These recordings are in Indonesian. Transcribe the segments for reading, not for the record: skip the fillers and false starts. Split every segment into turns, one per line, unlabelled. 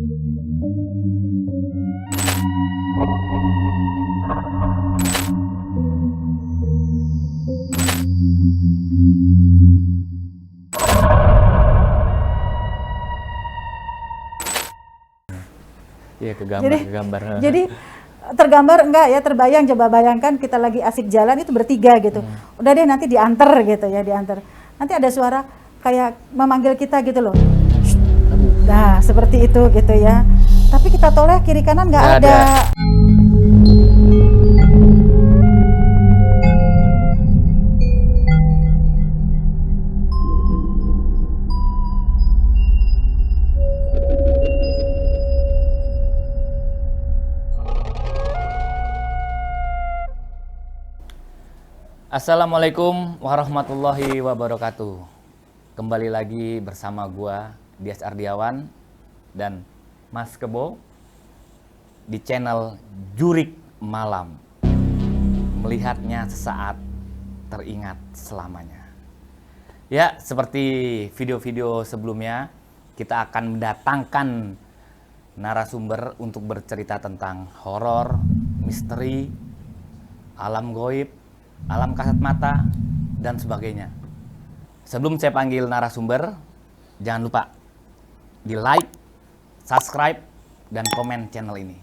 Iya, ke gambar.
Jadi tergambar enggak ya, terbayang, coba bayangkan kita lagi asik jalan itu bertiga gitu. Udah deh nanti diantar gitu ya, diantar. Nanti ada suara kayak memanggil kita gitu loh. Nah, seperti itu gitu ya. Tapi kita toleh kiri kanan nggak ada.
Assalamualaikum warahmatullahi wabarakatuh. Kembali lagi bersama gua Dias Ardiawan dan Mas Kebo di channel Jurik Malam. Melihatnya sesaat, teringat selamanya. Ya, seperti video-video sebelumnya, kita akan mendatangkan narasumber untuk bercerita tentang horor, misteri, alam gaib, alam kasat mata, dan sebagainya. Sebelum saya panggil narasumber, jangan lupa di like, subscribe, dan komen channel ini.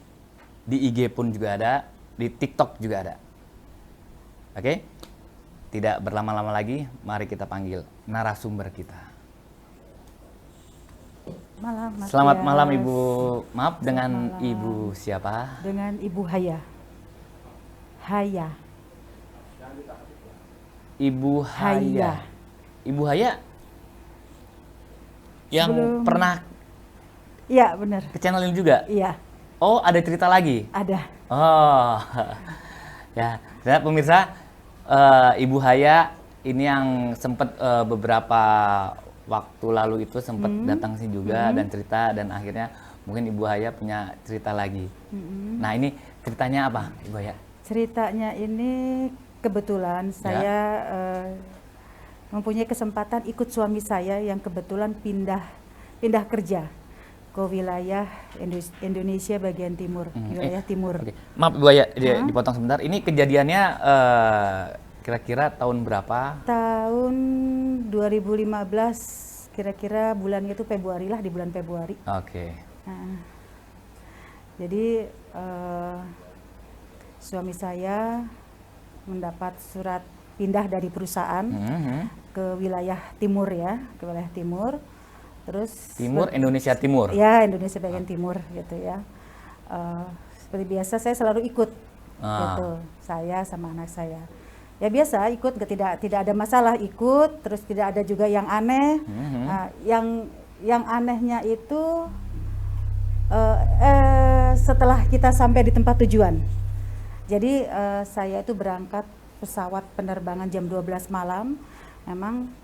Di IG pun juga ada, di TikTok juga ada. Oke? Tidak berlama-lama lagi, mari kita panggil narasumber kita.
Malam, Mas
Selamat
Dias.
malam Ibu. Maaf,
Selamat
dengan
malam.
Ibu siapa?
Dengan Ibu Haya. Haya.
Ibu Haya.
Haya.
Ibu Haya yang
Sebelum-
pernah
Iya, benar.
ke channel ini juga?
Iya,
Oh, ada cerita lagi?
ada.
Oh, ya, ternyata pemirsa, Ibu Haya ini yang sempat beberapa waktu lalu itu sempat datang sini juga dan cerita, dan akhirnya mungkin Ibu Haya punya cerita lagi. Nah, ini ceritanya apa, Ibu Haya?
Ceritanya ini kebetulan saya mempunyai kesempatan ikut suami saya yang kebetulan pindah kerja ke wilayah Indonesia bagian timur, wilayah timur.
Oke. Maaf Ibu Haya, dipotong sebentar. Ini kejadiannya kira-kira tahun berapa?
Tahun 2015, kira-kira bulan itu Februari lah, di bulan Februari.
Oke.
Nah, jadi suami saya mendapat surat pindah dari perusahaan ke wilayah timur ya, ke wilayah timur. Terus
Timur, Indonesia Timur.
ya, Indonesia bagian timur gitu ya. Seperti biasa saya selalu ikut gitu, saya sama anak saya. Ya biasa ikut, tidak ada masalah, ikut, terus tidak ada juga yang aneh. Yang anehnya itu setelah kita sampai di tempat tujuan. Jadi saya itu berangkat pesawat penerbangan jam 12 malam. Memang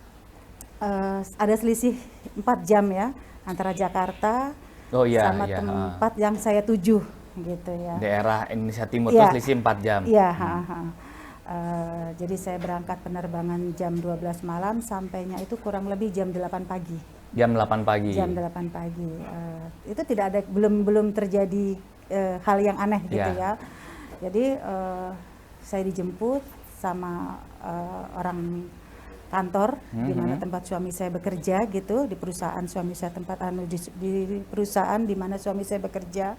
ada selisih 4 jam ya antara Jakarta sama tempat yang saya tuju gitu ya.
Daerah Indonesia Timur
Iya.
itu selisih 4 jam.
Iya, jadi saya berangkat penerbangan jam 12 malam, sampainya itu kurang lebih jam 8 pagi.
Jam 8 pagi.
Jam 8 pagi. Itu tidak ada, belum terjadi hal yang aneh gitu ya. Jadi saya dijemput sama orang kantor di mana tempat suami saya bekerja gitu, di perusahaan suami saya di perusahaan di mana suami saya bekerja.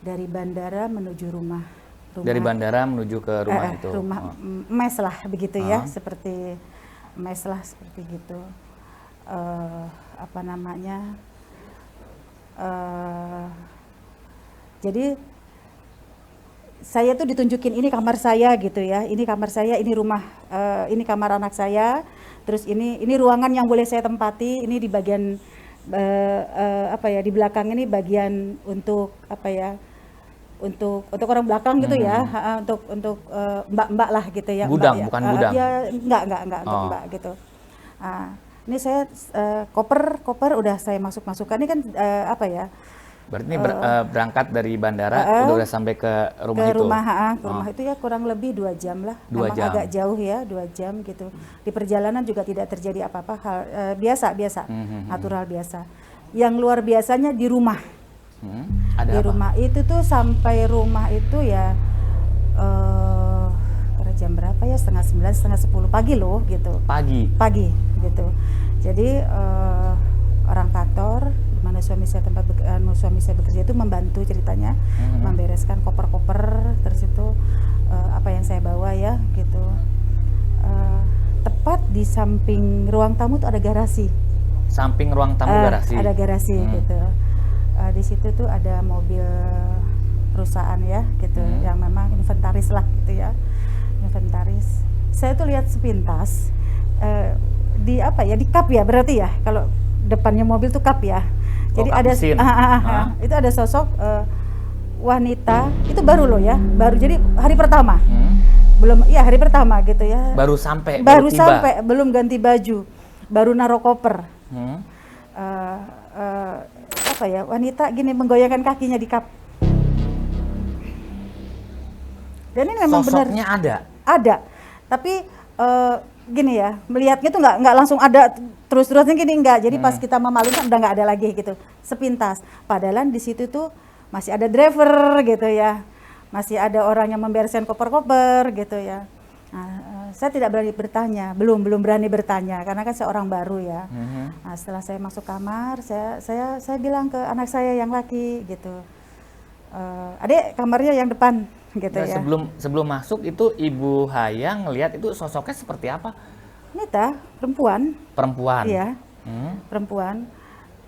Dari bandara menuju rumah.
Dari bandara menuju ke rumah itu.
Rumah mes lah begitu ya, seperti mes lah seperti gitu. Jadi saya tuh ditunjukin, ini kamar saya gitu ya, ini kamar saya, ini rumah, ini kamar anak saya, terus ini ruangan yang boleh saya tempati, ini di bagian di belakang ini bagian untuk untuk orang belakang gitu ya, untuk mbak-mbak lah gitu ya.
Gudang,
mbak,
bukan gudang.
Ya, enggak untuk mbak gitu. Ini saya koper udah saya masukkan, ini kan
Berarti ini berangkat dari bandara udah sampai ke rumah itu?
Ke rumah itu ya kurang lebih 2 jam lah.
2
Memang
jam.
agak jauh ya, 2 jam gitu. Di perjalanan juga tidak terjadi apa-apa, hal biasa, natural biasa. Yang luar biasanya di rumah.
Ada
Di
apa?
rumah itu tuh sampai rumah itu ya pada jam berapa ya, setengah 9, setengah 10 pagi loh gitu. Pagi gitu. Jadi orang kantor di mana suami saya suami saya bekerja itu membantu ceritanya, membereskan koper-koper, terus itu apa yang saya bawa ya gitu. Tepat di samping ruang tamu tuh ada garasi.
Samping ruang tamu garasi?
Ada garasi gitu. Di situ tuh ada mobil perusahaan ya gitu, yang memang inventaris lah gitu ya, inventaris. Saya tuh lihat sepintas di apa ya, di kap ya berarti ya, kalau depannya mobil tuh kap ya. Jadi
kap
ada
mesin.
itu ada sosok wanita, itu baru loh ya, baru jadi hari pertama. Belum, iya hari pertama gitu ya.
Baru sampai,
baru
tiba.
sampai, belum ganti baju, baru naruh koper. Apa ya, wanita gini menggoyangkan kakinya di kap. Dan ini memang benar.
Sosoknya ada?
Ada, tapi gini ya, melihatnya tuh nggak langsung ada terus-terusan gini, enggak. Jadi pas kita memalingkan udah nggak ada lagi gitu, sepintas. Padahal di situ tuh masih ada driver gitu ya, masih ada orang yang membereskan koper-koper gitu ya. Nah, saya tidak berani bertanya, belum berani bertanya karena kan saya orang baru ya. Nah, setelah saya masuk kamar, saya bilang ke anak saya yang laki gitu, adik kamarnya yang depan gitu
Nah,
ya.
Sebelum masuk itu Ibu Haya ngelihat itu sosoknya seperti apa?
Nita, perempuan.
Perempuan?
Iya, perempuan.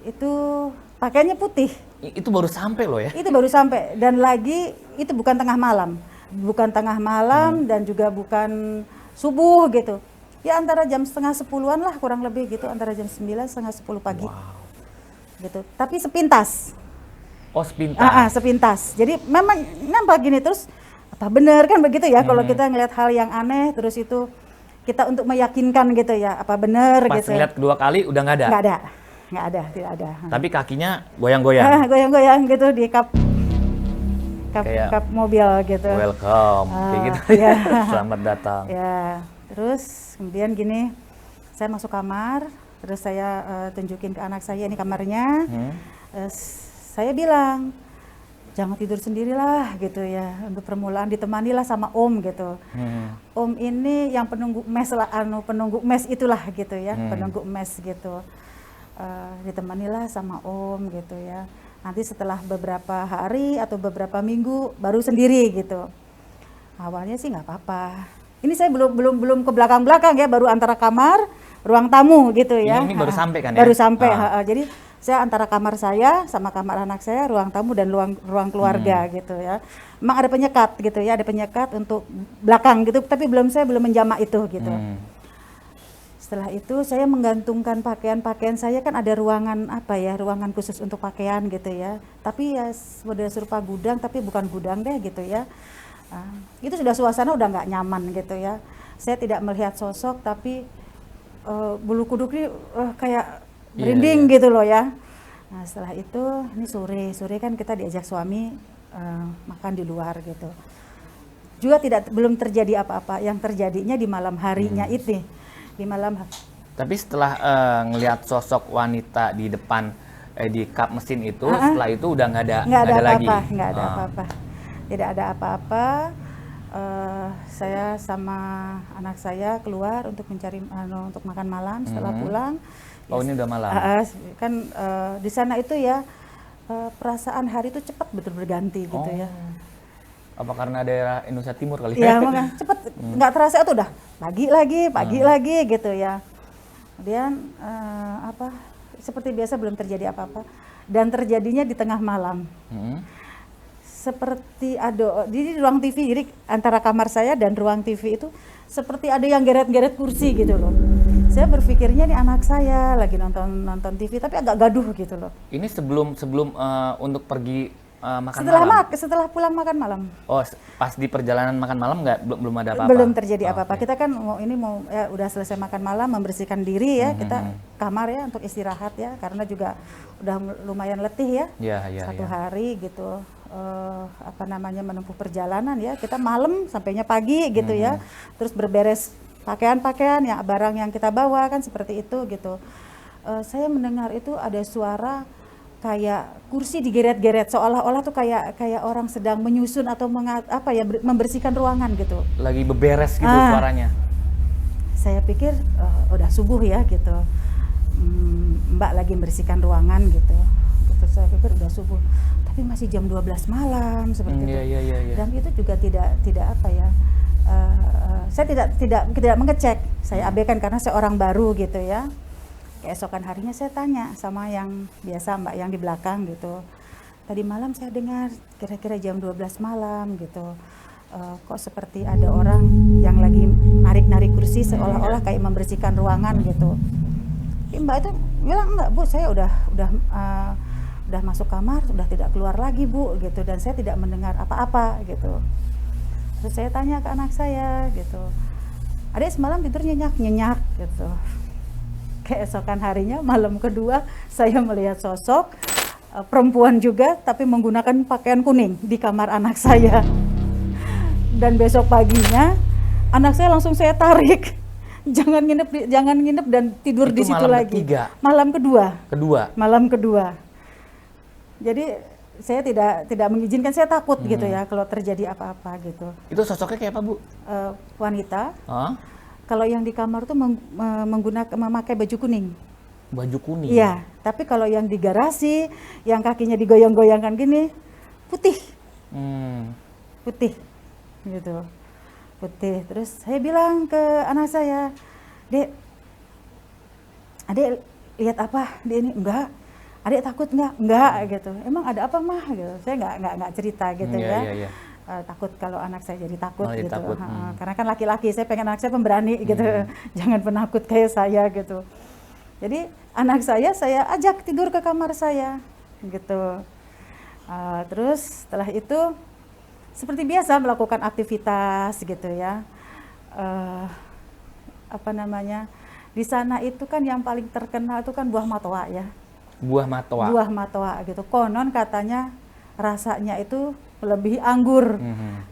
Itu pakaiannya putih.
Itu baru sampai loh ya?
Itu baru sampai, dan lagi itu bukan tengah malam. Bukan tengah malam dan juga bukan subuh gitu. Ya antara jam setengah 10-an lah kurang lebih gitu, antara jam 9, setengah 10 pagi. Gitu. Tapi sepintas.
Oh, sepintas.
Sepintas. Jadi memang nampak gini terus, apa benar kan begitu ya, kalau kita ngelihat hal yang aneh terus itu kita untuk meyakinkan gitu ya, apa benar
Pas
gitu.
ngeliat kedua kali udah nggak ada?
Nggak ada, tidak ada.
Tapi kakinya goyang-goyang?
Goyang-goyang gitu di kap
Kayak
mobil gitu.
Welcome, kayak gitu
ya.
Selamat datang.
Ya, terus kemudian gini, saya masuk kamar, terus saya tunjukin ke anak saya ini kamarnya. Saya bilang, jangan tidur sendirilah gitu ya, untuk permulaan ditemanilah sama Om gitu. Om ini yang penunggu mes lah, penunggu mes itulah gitu ya, penunggu mes gitu. Ditemanilah sama Om gitu ya. Nanti setelah beberapa hari atau beberapa minggu baru sendiri gitu. Awalnya sih nggak apa-apa. Ini saya belum ke belakang-belakang ya, baru antara kamar, ruang tamu gitu ya.
Ini baru sampai kan ya?
Baru sampai. Jadi saya antara kamar saya sama kamar anak saya, ruang tamu dan ruang keluarga gitu ya. Memang ada penyekat gitu ya, ada penyekat untuk belakang gitu, tapi saya belum menjamak itu gitu. Setelah itu saya menggantungkan pakaian saya, kan ada ruangan apa ya, ruangan khusus untuk pakaian gitu ya. Tapi ya model serupa gudang, tapi bukan gudang deh gitu ya. Itu sudah suasana udah nggak nyaman gitu ya. Saya tidak melihat sosok, tapi bulu kuduk ini kayak merinding gitu loh ya. Nah setelah itu ini sore kan kita diajak suami makan di luar gitu. Juga belum terjadi apa-apa. Yang terjadinya di malam harinya itu. Di malam.
Tapi setelah ngelihat sosok wanita di depan di kap mesin itu, setelah itu udah nggak ada lagi.
Nggak ada apa-apa. Tidak ada apa-apa. Saya sama anak saya keluar untuk mencari untuk makan malam. Setelah pulang.
Oh ini udah malam.
Kan di sana itu ya perasaan hari itu cepat betul berganti gitu ya.
Apa karena daerah Indonesia Timur kali
ya? Iya, cepet, nggak terasa itu udah pagi lagi gitu ya. Kemudian seperti biasa belum terjadi apa-apa, dan terjadinya di tengah malam. Seperti ada di ruang TV, jadi antara kamar saya dan ruang TV itu seperti ada yang geret-geret kursi gitu loh. Saya berpikirnya nih anak saya lagi nonton TV, tapi agak gaduh gitu loh.
Ini sebelum untuk pergi makan
Setelah
malam?
setelah pulang makan malam.
Oh, pas di perjalanan makan malam belum ada apa-apa?
Belum terjadi apa-apa.
Oke.
Kita kan mau ya udah selesai makan malam, membersihkan diri ya, kita kamar ya untuk istirahat ya, karena juga udah lumayan letih ya.
Iya.
Satu hari gitu apa namanya menempuh perjalanan ya. Kita malam sampainya pagi gitu ya. Terus berberes pakaian-pakaian ya, barang yang kita bawa kan seperti itu gitu. Saya mendengar itu ada suara kayak kursi digeret-geret, seolah-olah tuh kayak orang sedang menyusun atau membersihkan ruangan gitu.
Lagi beberes gitu suaranya.
Saya pikir udah subuh ya gitu. Mbak lagi membersihkan ruangan gitu. Saya pikir udah subuh, tapi masih jam 12 malam seperti itu.
Iya.
Dan itu juga tidak apa ya. Saya tidak mengecek. Saya abaikan karena saya orang baru gitu ya. Keesokan harinya saya tanya sama yang biasa mbak yang di belakang gitu, tadi malam saya dengar kira-kira jam 12 malam gitu, kok seperti ada orang yang lagi narik-narik kursi seolah-olah kayak membersihkan ruangan gitu. Mbak itu bilang enggak bu, saya udah masuk kamar, sudah tidak keluar lagi bu gitu, dan saya tidak mendengar apa-apa gitu. Terus saya tanya ke anak saya gitu, adik semalam tidur nyenyak gitu. Keesokan harinya malam kedua saya melihat sosok perempuan juga tapi menggunakan pakaian kuning di kamar anak saya. Dan besok paginya anak saya langsung saya tarik, jangan nginep dan tidur di situ lagi. Malam kedua. Jadi saya tidak mengizinkan, saya takut gitu ya kalau terjadi apa-apa gitu.
Itu sosoknya kayak apa bu?
Wanita. Kalau yang di kamar tuh memakai baju kuning.
Baju kuning?
Iya, tapi kalau yang di garasi, yang kakinya digoyang-goyangkan gini, putih. Putih, gitu. Putih. Terus saya bilang ke anak saya, Dek, Adek lihat apa di ini? Enggak. Adek takut enggak gitu. Emang ada apa mah gitu. Saya enggak cerita gitu ya. Iya. Takut kalau anak saya jadi takut gitu.
Takut.
Karena kan laki-laki, saya pengen anak saya pemberani gitu. Jangan penakut kayak saya gitu. Jadi anak saya ajak tidur ke kamar saya gitu. Terus setelah itu seperti biasa melakukan aktivitas gitu ya. Apa namanya? Di sana itu kan yang paling terkenal itu kan buah matoa ya.
Buah matoa.
Buah matoa gitu. Konon katanya rasanya itu lebih anggur.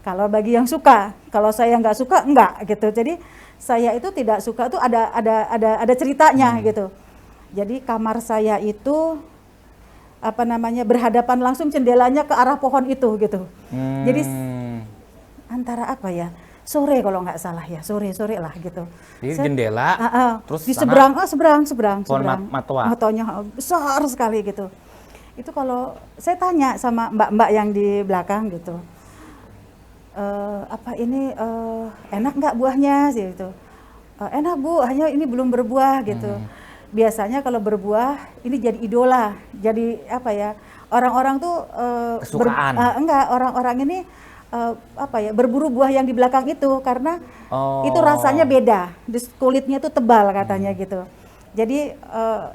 Kalau bagi yang suka, kalau saya nggak suka enggak gitu. Jadi saya itu tidak suka tuh ada ceritanya gitu. Jadi kamar saya itu apa namanya berhadapan langsung, jendelanya ke arah pohon itu gitu. Jadi antara apa ya, sore kalau nggak salah ya, sore lah gitu.
Jadi jendela, terus
di seberang
pohon matoa.
Matonya besar sekali gitu. Itu kalau saya tanya sama mbak-mbak yang di belakang gitu, apa ini enak nggak buahnya sih gitu. Enak bu, hanya ini belum berbuah gitu. Biasanya kalau berbuah ini jadi idola, jadi apa ya, orang-orang tuh
kesukaan.
Orang-orang ini apa ya, berburu buah yang di belakang itu karena itu rasanya beda, kulitnya tuh tebal katanya gitu. Jadi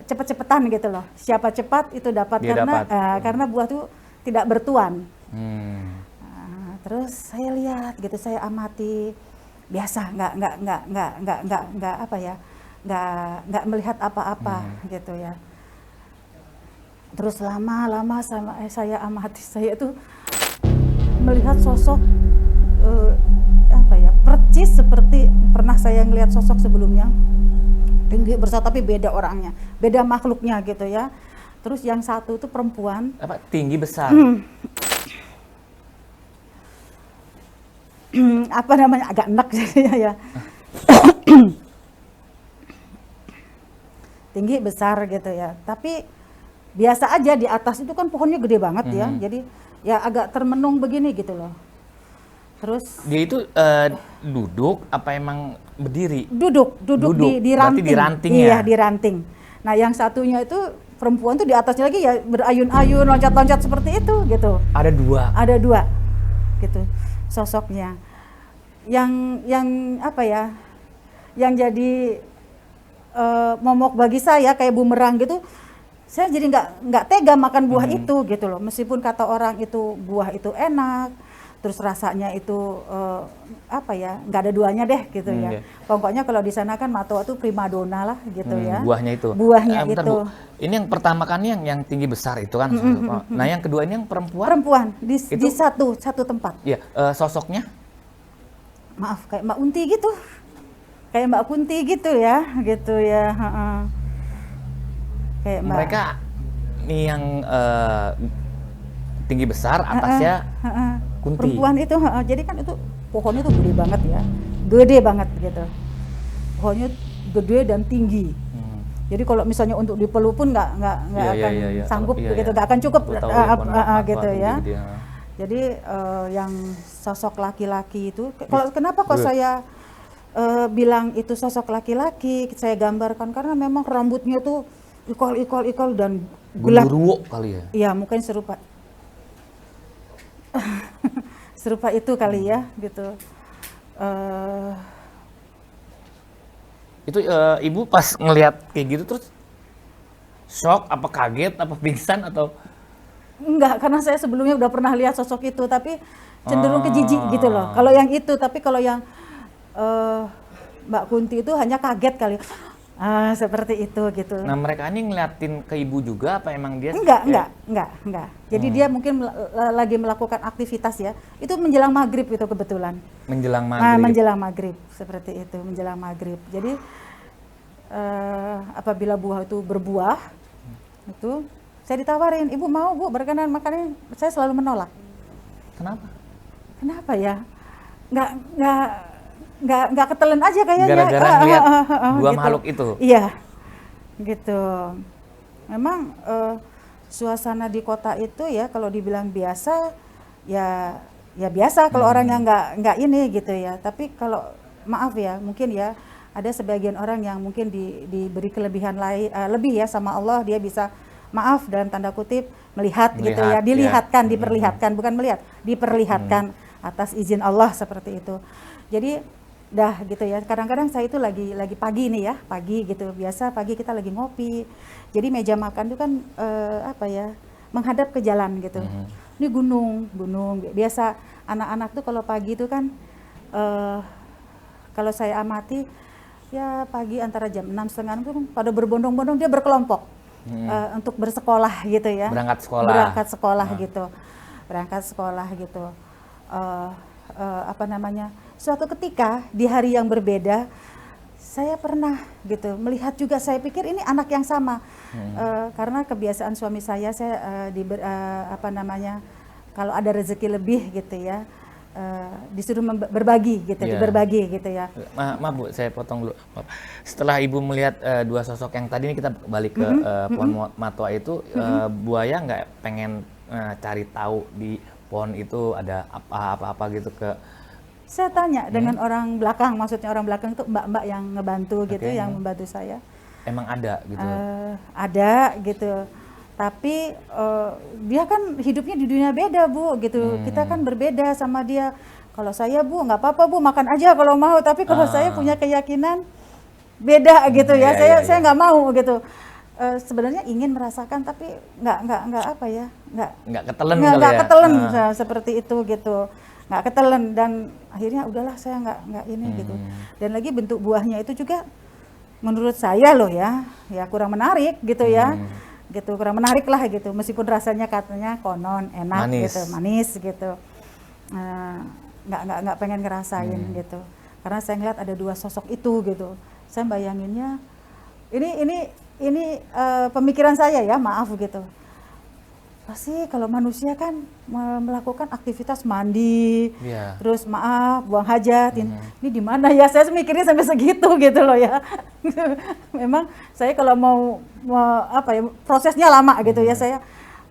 cepet-cepetan gitu loh. Siapa cepat itu dapat karena buah itu tidak bertuan. Terus saya lihat gitu, saya amati, biasa nggak apa ya, nggak melihat apa-apa gitu ya. Terus lama-lama saya amati, saya tuh melihat sosok apa ya, percis seperti pernah saya ngelihat sosok sebelumnya. Tinggi besar tapi beda orangnya, beda makhluknya gitu ya. Terus yang satu itu perempuan.
Apa? Tinggi besar.
Apa namanya, agak enak jadinya ya. Tinggi besar gitu ya. Tapi biasa aja, di atas itu kan pohonnya gede banget ya. Jadi ya agak termenung begini gitu loh. Terus
dia itu duduk apa emang berdiri?
Duduk di ranting.
Di ranting ya?
Iya, di ranting. Nah, yang satunya itu perempuan tuh di atasnya lagi ya berayun-ayun, loncat-loncat seperti itu gitu.
Ada dua
gitu sosoknya. Yang apa ya? Yang jadi momok bagi saya kayak bumerang gitu. saya jadi nggak tega makan buah itu gitu loh, meskipun kata orang itu buah itu enak, terus rasanya itu apa ya, nggak ada duanya deh gitu ya.
Iya.
Pokoknya kalau di sana kan matoa tuh primadona lah gitu ya.
Buahnya itu.
Buahnya
Bentar,
itu.
Bu. Ini yang pertama kan yang tinggi besar itu kan. Nah, yang kedua ini yang perempuan.
Perempuan di
Itu?
satu tempat.
Iya, sosoknya
Maaf, kayak Mbak Unti gitu, kayak Mbak Kunti gitu ya, kayak Mbak.
mereka nih yang tinggi besar, atasnya kunti.
Perempuan itu, jadi kan itu pohonnya tuh gede banget ya, gede banget gitu. Pohonnya gede dan tinggi. Jadi kalau misalnya untuk dipeluk pun nggak akan sanggup begitu, nggak akan cukup gitu ya. Jadi yang sosok laki-laki itu, kenapa kok saya bilang itu sosok laki-laki, saya gambarkan karena memang rambutnya tuh ikal dan gelap.
Gundurwo kali ya?
Iya, mungkin serupa. Serupa itu kali ya, gitu.
Itu ibu pas ngelihat kayak gitu terus shock, apa kaget, apa pingsan atau?
Enggak, karena saya sebelumnya udah pernah lihat sosok itu, tapi cenderung ke jijik gitu loh. Kalau yang itu, tapi kalau yang Mbak Kunti itu hanya kaget kali. Seperti itu gitu.
Nah, mereka ini ngeliatin ke ibu juga apa emang dia?
Enggak. Jadi dia mungkin lagi melakukan aktivitas ya. Itu menjelang maghrib itu kebetulan.
Menjelang maghrib.
Menjelang maghrib, seperti itu, menjelang maghrib. Jadi apabila buah itu berbuah, itu saya ditawarin, ibu mau bu berkenan makan, saya selalu menolak.
Kenapa?
Kenapa ya? Nggak ketelen aja kayaknya.
Gara-gara ngeliat dua
gitu.
makhluk itu?
Iya, gitu. Memang suasana di kota itu ya kalau dibilang biasa, ya biasa kalau orang yang nggak ini gitu ya. Tapi kalau maaf ya, mungkin ya ada sebagian orang yang mungkin diberi kelebihan lain, lebih ya sama Allah, dia bisa maaf dalam tanda kutip melihat gitu ya, dilihatkan, ya. Diperlihatkan, bukan melihat, diperlihatkan atas izin Allah seperti itu. Jadi dah gitu ya, kadang-kadang saya itu lagi pagi nih ya, pagi gitu, biasa pagi kita lagi ngopi, jadi meja makan itu kan apa ya, menghadap ke jalan gitu. Ini gunung, biasa anak-anak tuh kalau pagi itu kan kalau saya amati ya pagi antara jam 6:30 itu pada berbondong-bondong, dia berkelompok untuk bersekolah gitu ya, berangkat sekolah gitu. Apa namanya, suatu ketika di hari yang berbeda saya pernah gitu melihat juga, saya pikir ini anak yang sama. Karena kebiasaan suami saya apa namanya, kalau ada rezeki lebih gitu ya, disuruh berbagi gitu, berbagi gitu ya.
Maaf Bu, saya potong dulu. Setelah ibu melihat dua sosok yang tadi ini, kita balik ke pohon matoa itu, buaya nggak pengen cari tahu di pohon itu ada apa gitu ke?
Saya tanya dengan orang belakang, maksudnya orang belakang itu mbak-mbak yang ngebantu gitu, yang membantu saya.
Emang ada gitu?
Ada gitu. Tapi dia kan hidupnya di dunia beda Bu gitu. Kita kan berbeda sama dia. Kalau saya Bu nggak apa-apa Bu, makan aja kalau mau. Tapi kalau saya punya keyakinan beda gitu ya. Saya nggak mau gitu. Sebenarnya ingin merasakan tapi nggak apa ya, nggak ketelen seperti itu gitu, nggak ketelen, dan akhirnya udahlah saya nggak ini gitu. Dan lagi bentuk buahnya itu juga menurut saya loh ya kurang menarik gitu ya. Gitu, kurang menarik lah gitu, meskipun rasanya katanya konon enak, manis gitu, nggak pengen ngerasain gitu, karena saya ngeliat ada dua sosok itu gitu. Saya bayanginnya ini pemikiran saya ya, maaf gitu, pasti kalau manusia kan melakukan aktivitas mandi, terus maaf buang hajat, ini di mana ya, saya mikirnya sampai segitu gitu loh ya. Memang saya kalau mau apa ya, prosesnya lama gitu ya, saya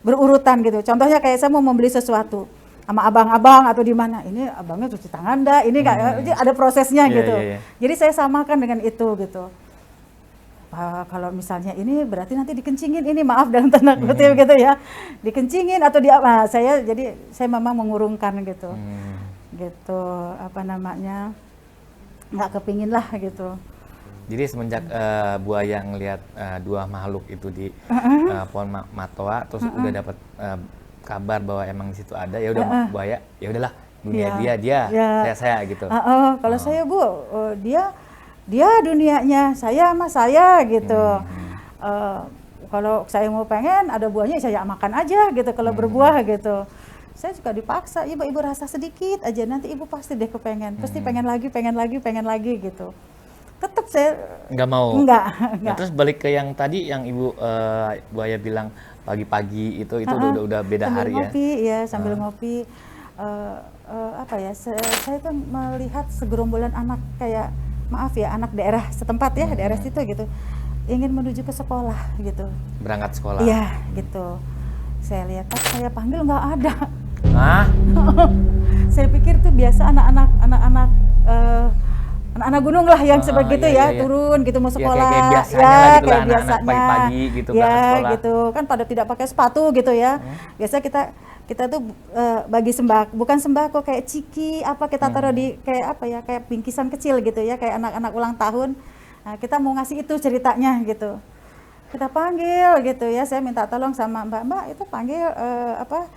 berurutan gitu. Contohnya kayak saya mau membeli sesuatu sama abang-abang atau di mana, ini abangnya cuci tangan dah, ini kayak ada prosesnya gitu. Jadi saya samakan dengan itu gitu. Kalau misalnya ini berarti nanti dikencingin, ini maaf dalam tanda kutip gitu ya, dikencingin atau saya memang mengurungkan gitu, gitu apa namanya, nggak kepingin lah gitu.
Jadi semenjak buaya ngelihat dua makhluk itu di pohon matoa, terus udah dapat kabar bahwa emang di situ ada, ya udah buaya, ya udahlah dunia dia, saya gitu.
Kalau saya Bu, dia dunianya, saya sama saya gitu. Kalau saya mau pengen ada buahnya, saya makan aja gitu. Kalau berbuah gitu, saya juga dipaksa. Ibu rasa sedikit aja, nanti ibu pasti deh kepengen, pasti pengen lagi gitu. Tetap saya
nggak mau.
Enggak.
Nah, terus balik ke yang tadi yang ibu buaya bilang pagi-pagi itu udah beda
sambil
hari
ngopi,
ya.
Sambil ngopi. Saya tuh melihat segerombolan anak kayak anak daerah setempat ya, daerah situ gitu, ingin menuju ke sekolah gitu.
Berangkat sekolah.
Iya gitu. Saya lihat, saya panggil nggak ada.
Hah?
Saya pikir tuh biasa anak-anak gunung lah yang seperti itu turun gitu mau sekolah,
kayak biasanya lah gitu
kayak
lah,
biasanya
pagi-pagi gitu berangkat sekolah.
Gitu kan pada tidak pakai sepatu gitu ya. Biasa kita tuh bagi bukan sembako, kayak ciki kita taruh di kayak bingkisan kecil gitu ya, kayak anak-anak ulang tahun. Nah, kita mau ngasih itu ceritanya gitu. Kita panggil gitu ya, saya minta tolong sama Mbak itu panggil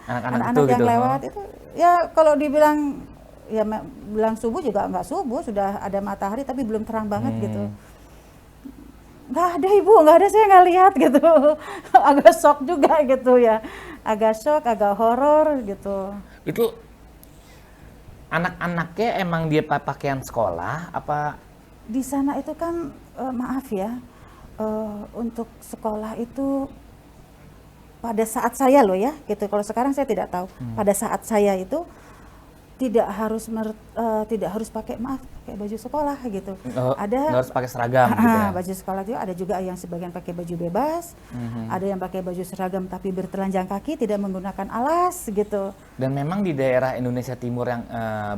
anak-anak yang
gitu,
lewat itu ya, kalau dibilang ya bilang subuh juga nggak subuh, sudah ada matahari tapi belum terang banget gitu. Nggak ada Ibu, nggak ada, saya nggak lihat gitu. Agak shock juga gitu ya, agak shock, agak horor gitu.
Itu anak-anaknya emang dia pakaian sekolah apa?
Di sana itu kan maaf ya, untuk sekolah itu pada saat saya loh ya gitu, kalau sekarang saya tidak tahu. Pada saat saya itu tidak harus pakai baju sekolah gitu.
Nggak harus pakai seragam gitu ya.
Baju sekolah itu ada juga yang sebagian pakai baju bebas, ada yang pakai baju seragam tapi bertelanjang kaki, tidak menggunakan alas gitu.
Dan memang di daerah Indonesia Timur yang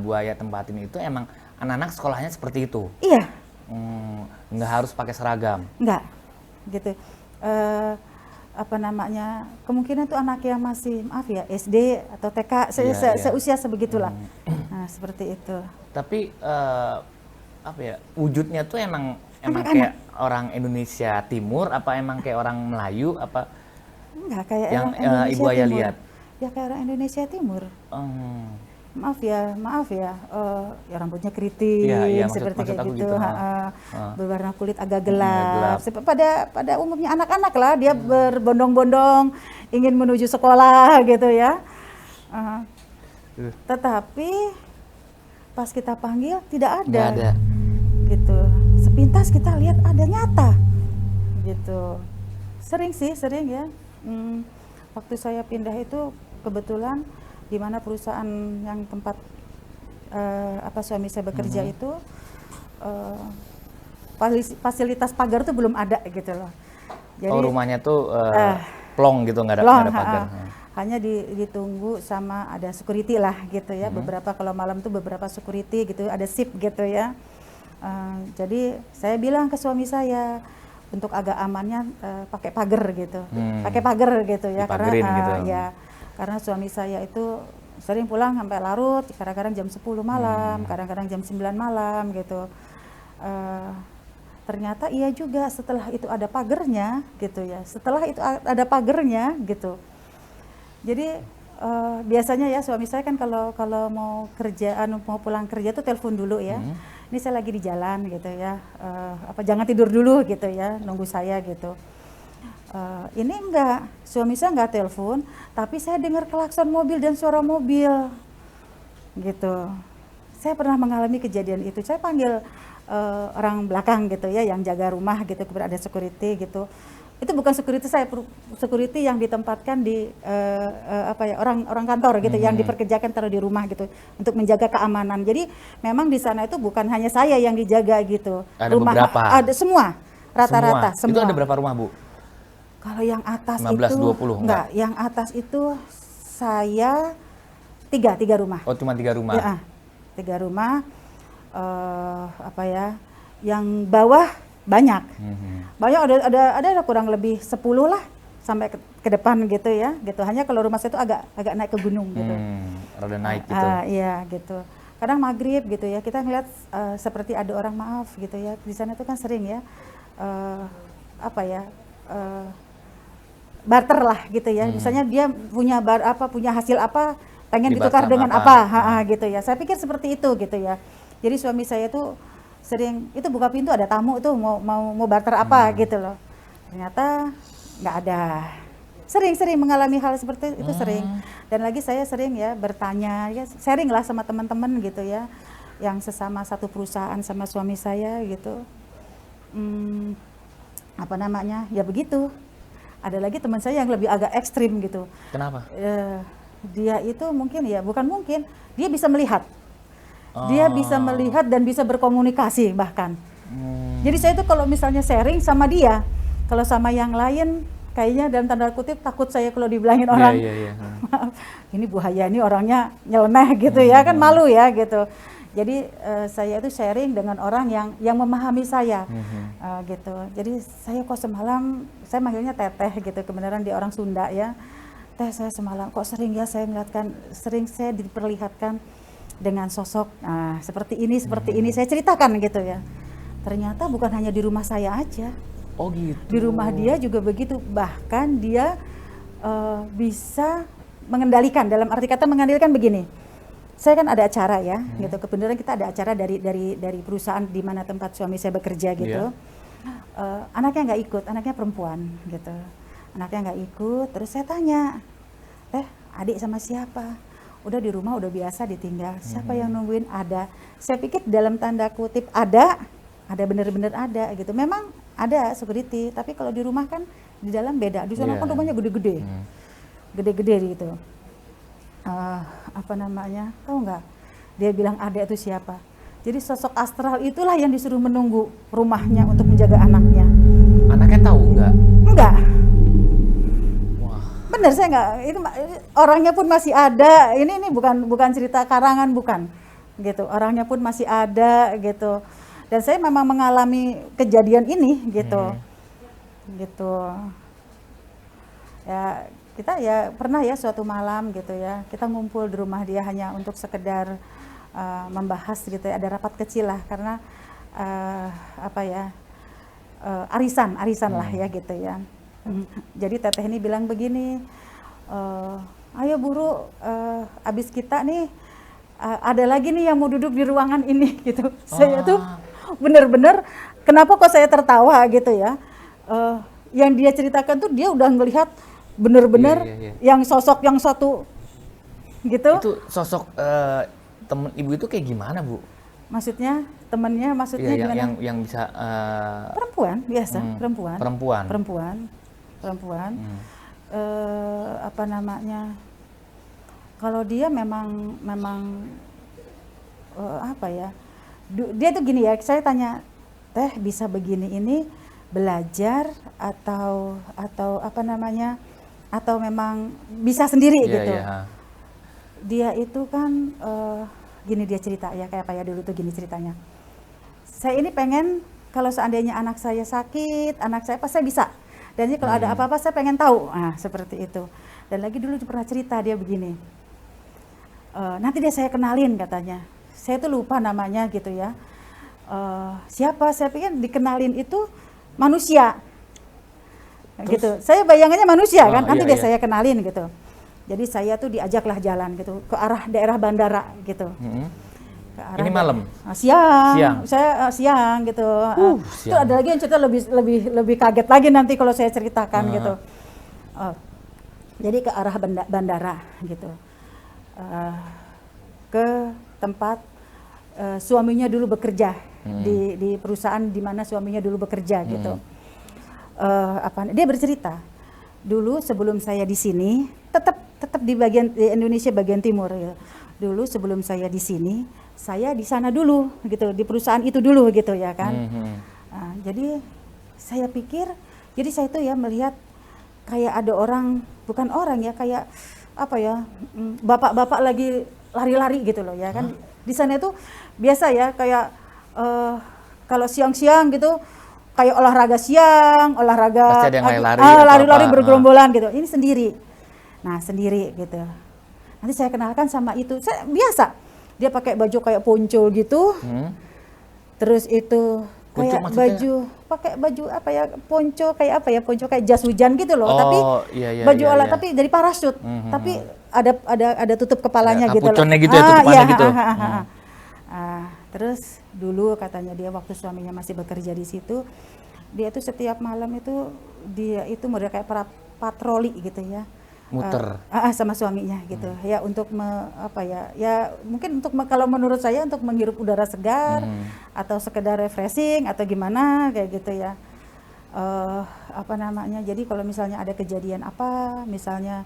buaya tempatin itu emang anak-anak sekolahnya seperti itu.
Iya.
Nggak harus pakai seragam.
Nggak, gitu. Kemungkinan tuh anak yang masih SD atau TK seusia sebegitulah. Nah, seperti itu.
Tapi wujudnya tuh emang kayak orang Indonesia Timur apa emang kayak orang Melayu apa?
Enggak, kayak
yang
orang Indonesia
Ibu Aya
Timur.
lihat.
Ya kayak orang Indonesia Timur. Maaf ya, rambutnya keriting, seperti kayak gitu, berwarna kulit agak gelap. Pada umumnya anak-anak lah, dia berbondong-bondong ingin menuju sekolah gitu ya. Tetapi pas kita panggil tidak ada.
Nggak ada.
Gitu. Sepintas kita lihat ada nyata, gitu. Sering ya. Waktu saya pindah itu kebetulan di mana perusahaan yang tempat suami saya bekerja itu fasilitas pagar tuh belum ada gitu loh. Jadi,
rumahnya tuh plong gitu, nggak ada pagar.
Hanya ditunggu sama ada security lah gitu ya. Beberapa kalau malam tuh beberapa security gitu, ada shift gitu ya. Jadi saya bilang ke suami saya untuk agak amannya pakai pagar gitu, ya, karena suami saya itu sering pulang sampai larut, kadang-kadang jam 10 malam, kadang-kadang jam 9 malam gitu. Ternyata iya juga, setelah itu ada pagernya gitu ya. Jadi biasanya ya suami saya kan kalau mau pulang kerja tuh telepon dulu ya. Ini saya lagi di jalan gitu ya. Jangan tidur dulu gitu ya, nunggu saya gitu. Ini enggak, suami saya enggak telepon, tapi saya dengar klakson mobil dan suara mobil gitu. Saya pernah mengalami kejadian itu. Saya panggil orang belakang gitu ya, yang jaga rumah gitu, kemudian ada security gitu. Itu bukan security saya, security yang ditempatkan di orang kantor gitu, yang diperkerjakan taruh di rumah gitu untuk menjaga keamanan. Jadi memang di sana itu bukan hanya saya yang dijaga gitu.
Ada beberapa.
Ada semua, rata-rata semua.
Itu ada berapa rumah, Bu?
Kalau yang atas
15,
itu
20,
enggak, yang atas itu saya tiga rumah.
Oh, cuma 3 rumah.
Ya, 3 rumah. Yang bawah banyak. Banyak, ada kurang lebih 10 lah sampai ke depan gitu ya. Gitu. Hanya kalau rumah saya itu agak naik ke gunung gitu.
Rada naik gitu.
Iya gitu. kadang maghrib gitu ya, kita ngeliat seperti ada orang maaf gitu ya, di sana tuh kan sering ya, barter lah gitu ya, misalnya dia punya hasil apa, pengen ditukar dengan apa, gitu ya. Saya pikir seperti itu gitu ya. Jadi suami saya tuh sering itu buka pintu ada tamu tuh mau barter apa gitu loh. Ternyata nggak ada. Sering mengalami hal seperti itu sering. Dan lagi saya sering ya bertanya, ya sharing lah sama teman-teman gitu ya, yang sesama satu perusahaan sama suami saya gitu. Apa namanya? Ya begitu. Ada lagi teman saya yang lebih agak ekstrim gitu.
Kenapa?
Dia itu mungkin ya, bukan mungkin, dia bisa melihat. Dia bisa melihat dan bisa berkomunikasi bahkan. Jadi saya tuh kalau misalnya sharing sama dia, kalau sama yang lain kayaknya dalam tanda kutip takut saya kalau dibilangin orang, maaf, ini Bu Haya ini orangnya nyeleneh gitu ya, kan malu ya gitu. Jadi saya itu sharing dengan orang yang memahami saya gitu. Jadi saya kok semalam, saya manggilnya Teteh gitu, kebenaran dia orang Sunda ya. Teh, saya semalam kok sering ya saya melihatkan, sering saya diperlihatkan dengan sosok seperti ini, saya ceritakan gitu ya. Ternyata bukan hanya di rumah saya aja.
Oh gitu.
Di rumah dia juga begitu, bahkan dia bisa mengendalikan, dalam arti kata mengendalikan begini. Saya kan ada acara ya, gitu. Kebenaran kita ada acara dari perusahaan di mana tempat suami saya bekerja gitu. Anaknya nggak ikut, anaknya perempuan gitu. Anaknya nggak ikut, terus saya tanya, Teh, adik sama siapa? Udah di rumah udah biasa ditinggal. Siapa yang nungguin? Ada. Saya pikir dalam tanda kutip ada bener-bener ada gitu. Memang ada security, tapi kalau di rumah kan di dalam beda. Di sana kan rumahnya gede-gede, gede-gede gitu. Apa namanya? Tahu nggak? Dia bilang ada itu siapa? Jadi sosok astral itulah yang disuruh menunggu rumahnya untuk menjaga anaknya.
Anaknya tahu nggak?
Enggak.
Wah.
Bener, saya nggak. Itu orangnya pun masih ada. Ini bukan cerita karangan, bukan. Gitu. Orangnya pun masih ada gitu. Dan saya memang mengalami kejadian ini gitu. Gitu. Ya, kita ya pernah ya suatu malam gitu ya, kita ngumpul di rumah dia hanya untuk sekedar membahas gitu ya, ada rapat kecil lah karena arisan lah ya gitu ya. Jadi Teteh ini bilang begini, ayo Buru, abis kita nih ada lagi nih yang mau duduk di ruangan ini gitu. Saya tuh bener-bener, kenapa kok saya tertawa gitu ya, yang dia ceritakan tuh dia udah ngelihat bener-bener yang sosok yang satu gitu.
Itu sosok temen ibu itu kayak gimana, Bu?
Maksudnya temennya, maksudnya gimana?
Yang bisa
perempuan biasa, perempuan. Apa namanya? Kalau dia memang apa ya? Dia tuh gini ya, saya tanya, Teh bisa begini ini belajar atau apa namanya? Atau memang bisa sendiri gitu. Dia itu kan gini dia cerita ya, kayak apa ya dulu tuh gini ceritanya. Saya ini pengen kalau seandainya anak saya sakit, anak saya pas saya bisa. Dan ini kalau ada apa-apa saya pengen tahu. Nah, seperti itu. Dan lagi dulu pernah cerita dia begini. Nanti dia saya kenalin katanya. Saya tuh lupa namanya gitu ya. Siapa? Saya pikir dikenalin itu manusia. Gitu. Saya bayangannya manusia kan, nanti dia saya kenalin gitu. Jadi saya tuh diajaklah jalan gitu ke arah daerah bandara gitu. Ke arah
ini malam?
Siang. Saya siang gitu. Itu ada lagi yang cerita lebih kaget lagi nanti kalau saya ceritakan gitu. Jadi ke arah bandara gitu. Ke tempat suaminya dulu bekerja di perusahaan di mana suaminya dulu bekerja gitu. Dia bercerita dulu sebelum saya di sini tetap di Indonesia bagian timur ya. Dulu sebelum saya di sini, saya di sana dulu gitu, di perusahaan itu dulu gitu ya kan. Jadi saya pikir, jadi saya tuh ya melihat kayak ada orang, bukan orang ya, kayak apa ya, bapak-bapak lagi lari-lari gitu loh ya kan. Di sana itu biasa ya kayak kalau siang-siang gitu kayak olahraga siang, olahraga
pasti ada yang
lari-lari bergerombolan gitu. Ini sendiri. Nah, sendiri gitu. Nanti saya kenalkan sama itu. Saya biasa dia pakai baju kayak ponco gitu. Terus itu
Ponco
kayak
maksudnya?
baju, pakai baju apa ya, ponco kayak apa ya, ponco kayak jas hujan gitu loh, tapi
iya, iya,
baju
iya,
olah,
iya.
tapi dari parasut, tapi ada tutup kepalanya
Ada
gitu loh.
kapuconnya gitu ya, tutupannya
iya,
gitu.
Terus dulu katanya dia waktu suaminya masih bekerja di situ, dia itu setiap malam itu dia itu model kayak patroli gitu ya.
Muter.
Sama suaminya gitu ya, untuk apa ya, ya mungkin untuk kalau menurut saya untuk menghirup udara segar atau sekedar refreshing atau gimana kayak gitu ya. Apa namanya, jadi kalau misalnya ada kejadian apa, misalnya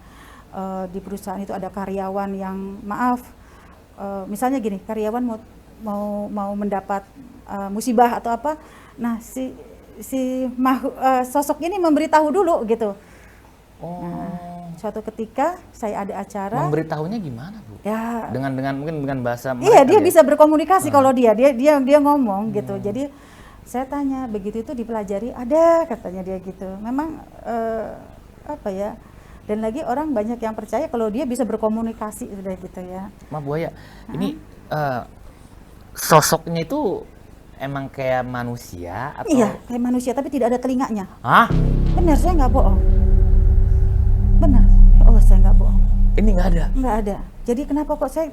di perusahaan itu ada karyawan yang maaf, misalnya gini, karyawan mau mendapat musibah atau apa, nah si sosok ini memberitahu dulu gitu. Suatu ketika saya ada acara.
Memberitahunya gimana, Bu?
Ya.
Dengan mungkin dengan bahasa
Iya, dia
ya?
bisa berkomunikasi kalau dia ngomong gitu. Jadi saya tanya, begitu itu dipelajari? Ada, katanya dia gitu. Memang apa ya? Dan lagi orang banyak yang percaya kalau dia bisa berkomunikasi udah gitu ya.
Maaf Bu Aya, ini sosoknya itu emang kayak manusia atau?
Iya, kayak manusia tapi tidak ada telinganya.
Hah?
Benar, saya nggak bohong. Benar, oh saya nggak bohong.
Ini nggak ada?
Nggak ada. Jadi kenapa kok saya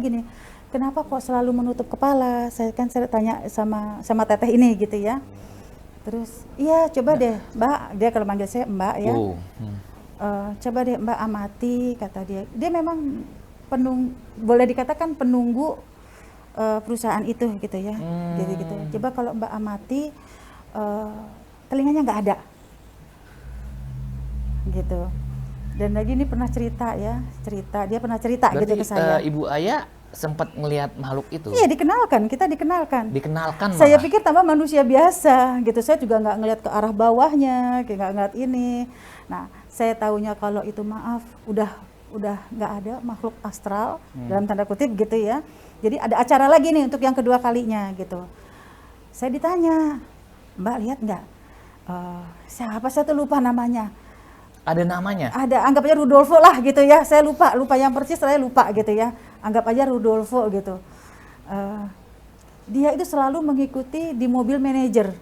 gini, kenapa kok selalu menutup kepala? Saya tanya sama teteh ini gitu ya. Terus, iya coba deh Mbak, dia kalau manggil saya Mbak ya. Coba deh Mbak amati, kata dia. Dia memang boleh dikatakan penunggu perusahaan itu gitu ya. Jadi gitu. Coba kalau Mbak amati, telinganya nggak ada. Gitu. Dan lagi ini pernah cerita, dia pernah cerita.
Berarti,
gitu ke saya.
Ibu Aya sempat ngelihat makhluk itu?
Iya, kita dikenalkan.
Dikenalkan
Saya
malah?
pikir tambah manusia biasa gitu, saya juga nggak ngelihat ke arah bawahnya, kayak nggak ngeliat ini. Nah, saya tahunya kalau itu maaf, udah nggak ada makhluk astral, dalam tanda kutip gitu ya. Jadi ada acara lagi nih untuk yang kedua kalinya gitu. Saya ditanya, Mbak lihat nggak? Siapa, saya tuh lupa namanya.
Ada namanya?
Ada, anggap aja Rudolfo lah gitu ya. Saya lupa yang persis, saya lupa gitu ya. Anggap aja Rudolfo gitu. Dia itu selalu mengikuti di mobil manajer.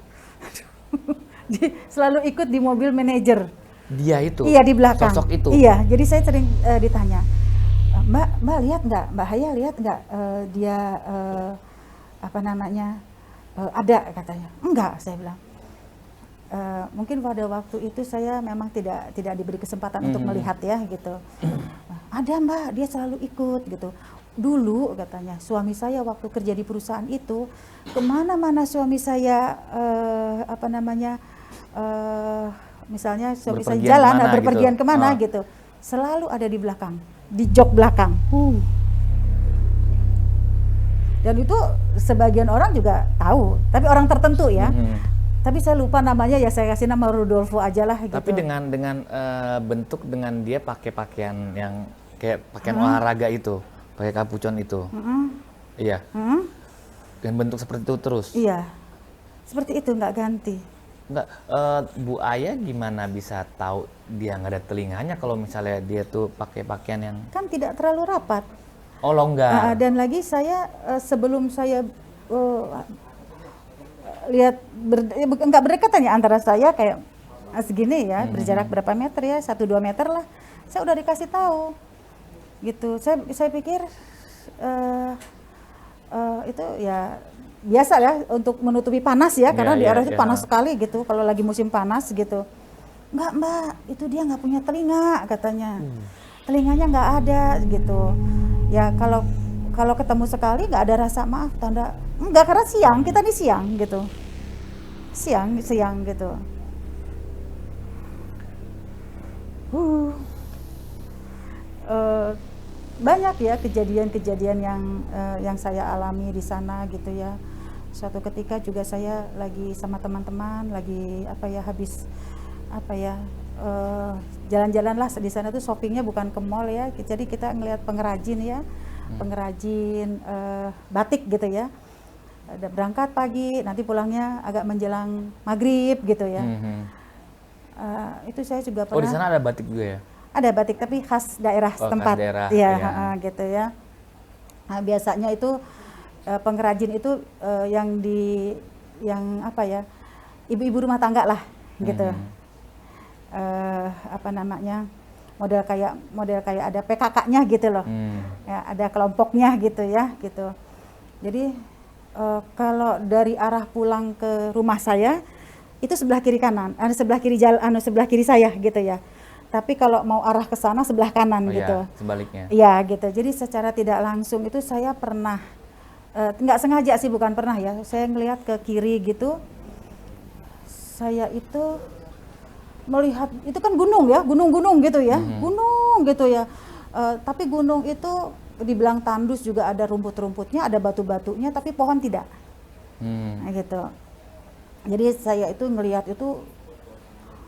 Selalu ikut di mobil manajer.
Dia itu?
Iya, di belakang.
Sosok itu?
Iya, jadi saya sering ditanya, Mbak lihat nggak, Mbak Haya lihat nggak dia apa namanya, ada katanya. Enggak, saya bilang. Mungkin pada waktu itu saya memang tidak diberi kesempatan untuk melihat ya gitu. Ada Mbak, dia selalu ikut gitu. Dulu katanya suami saya waktu kerja di perusahaan itu, kemana-mana suami saya apa namanya, misalnya suami saya jalan berpergian gitu. Kemana gitu, selalu ada di belakang, di jok belakang. Dan itu sebagian orang juga tahu, tapi orang tertentu ya. Tapi saya lupa namanya, ya saya kasih nama Rudolfo aja lah gitu.
Tapi dengan bentuk, dengan dia pakai pakaian yang kayak pakaian olahraga itu, pakai kapucon itu. Iya. Dan bentuk seperti itu terus.
Iya. Seperti itu, nggak ganti.
Enggak, Bu Aya gimana bisa tahu dia nggak ada telinganya kalau misalnya dia tuh pakai pakaian yang
kan tidak terlalu rapat.
Oh, longgar.
Dan lagi saya sebelum saya lihat nggak berdekatan ya antara saya kayak segini ya, berjarak berapa meter ya, 1-2 meter lah, saya udah dikasih tahu gitu. Saya pikir itu ya biasa ya untuk menutupi panas ya, karena di arah itu panas sekali gitu kalau lagi musim panas gitu. Enggak Mbak, itu dia nggak punya telinga katanya. Telinganya nggak ada gitu ya. Kalau ketemu sekali nggak ada rasa maaf, tanda enggak, karena siang, kita nih siang gitu, siang gitu. Banyak ya kejadian-kejadian yang saya alami di sana gitu ya. Suatu ketika juga saya lagi sama teman-teman lagi habis jalan-jalan lah di sana tuh, shoppingnya bukan ke mall ya, jadi kita ngelihat pengrajin ya, pengrajin batik gitu ya. Ada berangkat pagi, nanti pulangnya agak menjelang maghrib gitu ya. Itu saya juga pernah.
Oh, di sana ada batik juga ya?
Ada batik tapi khas daerah setempat.
Khas daerah,
ya. Gitu ya. Nah, biasanya itu pengrajin itu yang apa ya, ibu-ibu rumah tangga lah gitu. Apa namanya, model kayak ada PKK-nya gitu loh. Ya, ada kelompoknya gitu ya gitu. Jadi kalau dari arah pulang ke rumah saya itu sebelah kiri kanan, sebelah kiri jalan, sebelah kiri saya gitu ya. Tapi kalau mau arah ke sana sebelah kanan gitu.
Ya, sebaliknya.
Iya gitu. Jadi secara tidak langsung itu saya pernah nggak sengaja sih, bukan pernah ya. Saya ngelihat ke kiri gitu. Saya itu melihat itu kan gunung ya, gunung-gunung gitu ya, gunung gitu ya. Tapi gunung itu dibilang tandus juga, ada rumput-rumputnya, ada batu-batunya, tapi pohon tidak. Nah, gitu. Jadi saya itu ngelihat itu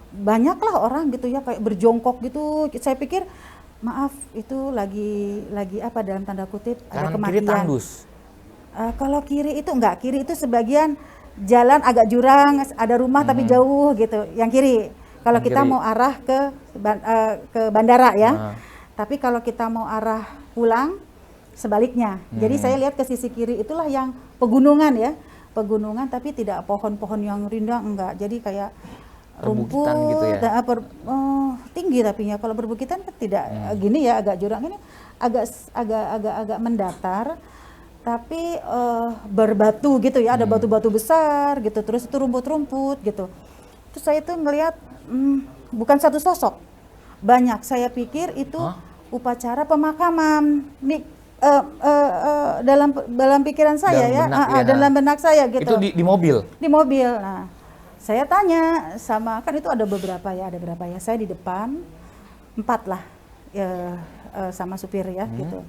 banyaklah orang gitu ya, kayak berjongkok gitu. Saya pikir maaf itu lagi apa dalam tanda kutip ada kematian.
Kiri tandus.
Kalau kiri itu enggak, kiri itu sebagian jalan agak jurang, ada rumah tapi jauh gitu. Yang kiri. Kalau kita mau arah ke bandara ya. Tapi kalau kita mau arah pulang sebaliknya. Jadi saya lihat ke sisi kiri itulah yang pegunungan ya. Pegunungan tapi tidak pohon-pohon yang rindang, enggak. Jadi kayak rumput
gitu ya?
Tinggi tapi ya kalau berbukitan kan tidak gini ya, agak jurang, ini agak mendatar tapi berbatu gitu ya, ada batu-batu besar gitu, terus itu rumput-rumput gitu. Terus saya tuh ngelihat bukan satu sosok, banyak. Saya pikir itu upacara pemakaman nih, dalam pikiran saya dalam benak saya gitu.
Itu di mobil?
Di mobil. Nah, saya tanya sama, kan itu ada berapa ya, saya di depan 4 lah ya, sama supir ya gitu.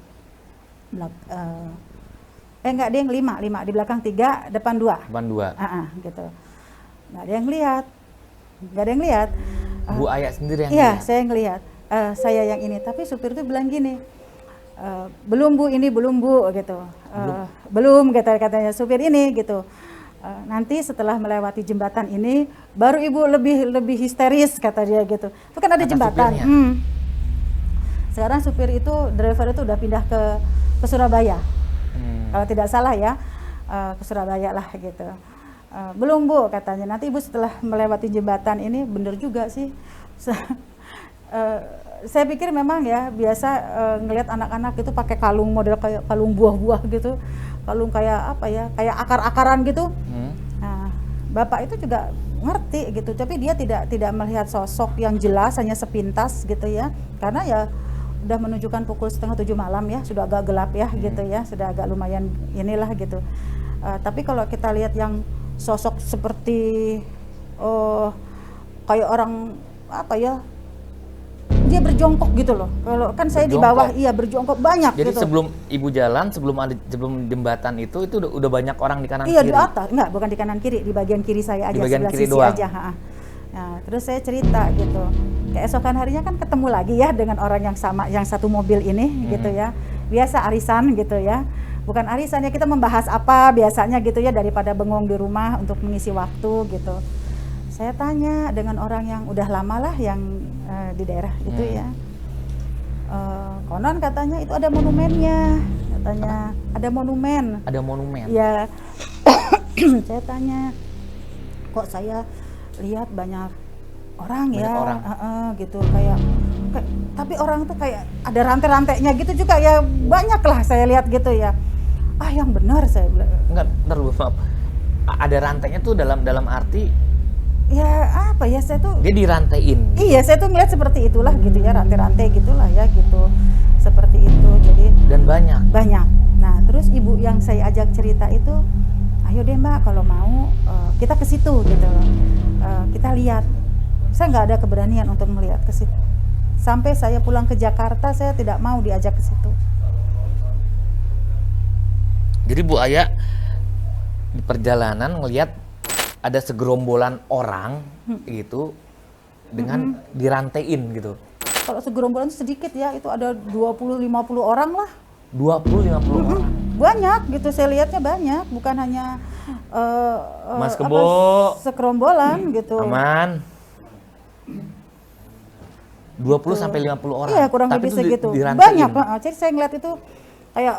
Enggak, dia yang 5 di belakang 3, depan 2.
Depan 2.
Gitu. Nggak ada yang lihat.
Bu Aya sendiri yang
iya, saya ngelihat. Saya yang ini, tapi supir itu bilang gini, belum Bu, ini belum Bu gitu. Belum katanya supir ini gitu. Nanti setelah melewati jembatan ini baru Ibu lebih histeris, kata dia gitu. Itu kan ada jembatan. Sekarang supir itu, driver itu udah pindah ke Surabaya. Kalau tidak salah ya, ke Surabaya lah gitu. Belum Bu katanya, nanti Ibu setelah melewati jembatan ini. Bener juga sih. Saya pikir memang ya biasa ngelihat anak-anak itu pakai kalung model kayak kalung buah-buah gitu, kalung kayak apa ya, kayak akar-akaran gitu. Nah, Bapak itu juga ngerti gitu, tapi dia tidak melihat sosok yang jelas, hanya sepintas gitu ya, karena ya udah menunjukkan pukul 6:30 malam ya, sudah agak gelap ya gitu ya, sudah agak lumayan inilah gitu. Tapi kalau kita lihat yang sosok seperti kayak orang apa ya, dia berjongkok gitu loh. Kalau kan saya di bawah, iya berjongkok banyak.
Jadi
gitu.
sebelum Ibu jalan, sebelum jembatan itu udah banyak orang di kanan
iya,
kiri.
Iya di atas, enggak, bukan di kanan kiri, di bagian kiri saya aja,
di bagian
sebelah
kiri
sisi
doang.
aja. Nah, terus saya cerita gitu. Keesokan harinya kan ketemu lagi ya dengan orang yang sama, yang satu mobil ini gitu ya. Biasa arisan gitu ya. Bukan arisan ya, kita membahas apa biasanya gitu ya, daripada bengong di rumah untuk mengisi waktu gitu. Saya tanya dengan orang yang udah lama lah yang di daerah itu ya. Konon katanya itu ada monumennya, katanya ada monumen.
Ada monumen.
Ya. Saya tanya, kok saya lihat banyak orang ya, gitu kayak tapi orang tuh kayak ada rantai-rantainya gitu juga ya, banyak lah saya lihat gitu ya. Yang benar saya bilang.
Enggak, bentar Bu, maaf. Ada rantainya tuh dalam arti
ya apa ya, saya tuh
dia dirantaiin.
Iya, saya tuh ngeliat seperti itulah gitu ya, rantai-rantai gitulah ya gitu, seperti itu. Jadi
dan banyak.
Nah, terus ibu yang saya ajak cerita itu, ayo deh Mbak kalau mau kita ke situ gitu, kita lihat. Saya nggak ada keberanian untuk melihat ke situ. Sampai saya pulang ke Jakarta, saya tidak mau diajak ke situ.
Jadi Bu Aya di perjalanan ngelihat ada segerombolan orang gitu dengan dirantaiin gitu.
Kalau segerombolan sedikit ya, itu ada 20-50 orang lah.
20-50 orang.
Banyak gitu, saya lihatnya banyak, bukan hanya
Mas Kebo
sekerombolan gitu.
Aman. 20 sampai 50 orang.
Iya, kurang
tapi
lebih segitu.
Dirantaiin.
Banyak, jadi saya ngeliat itu kayak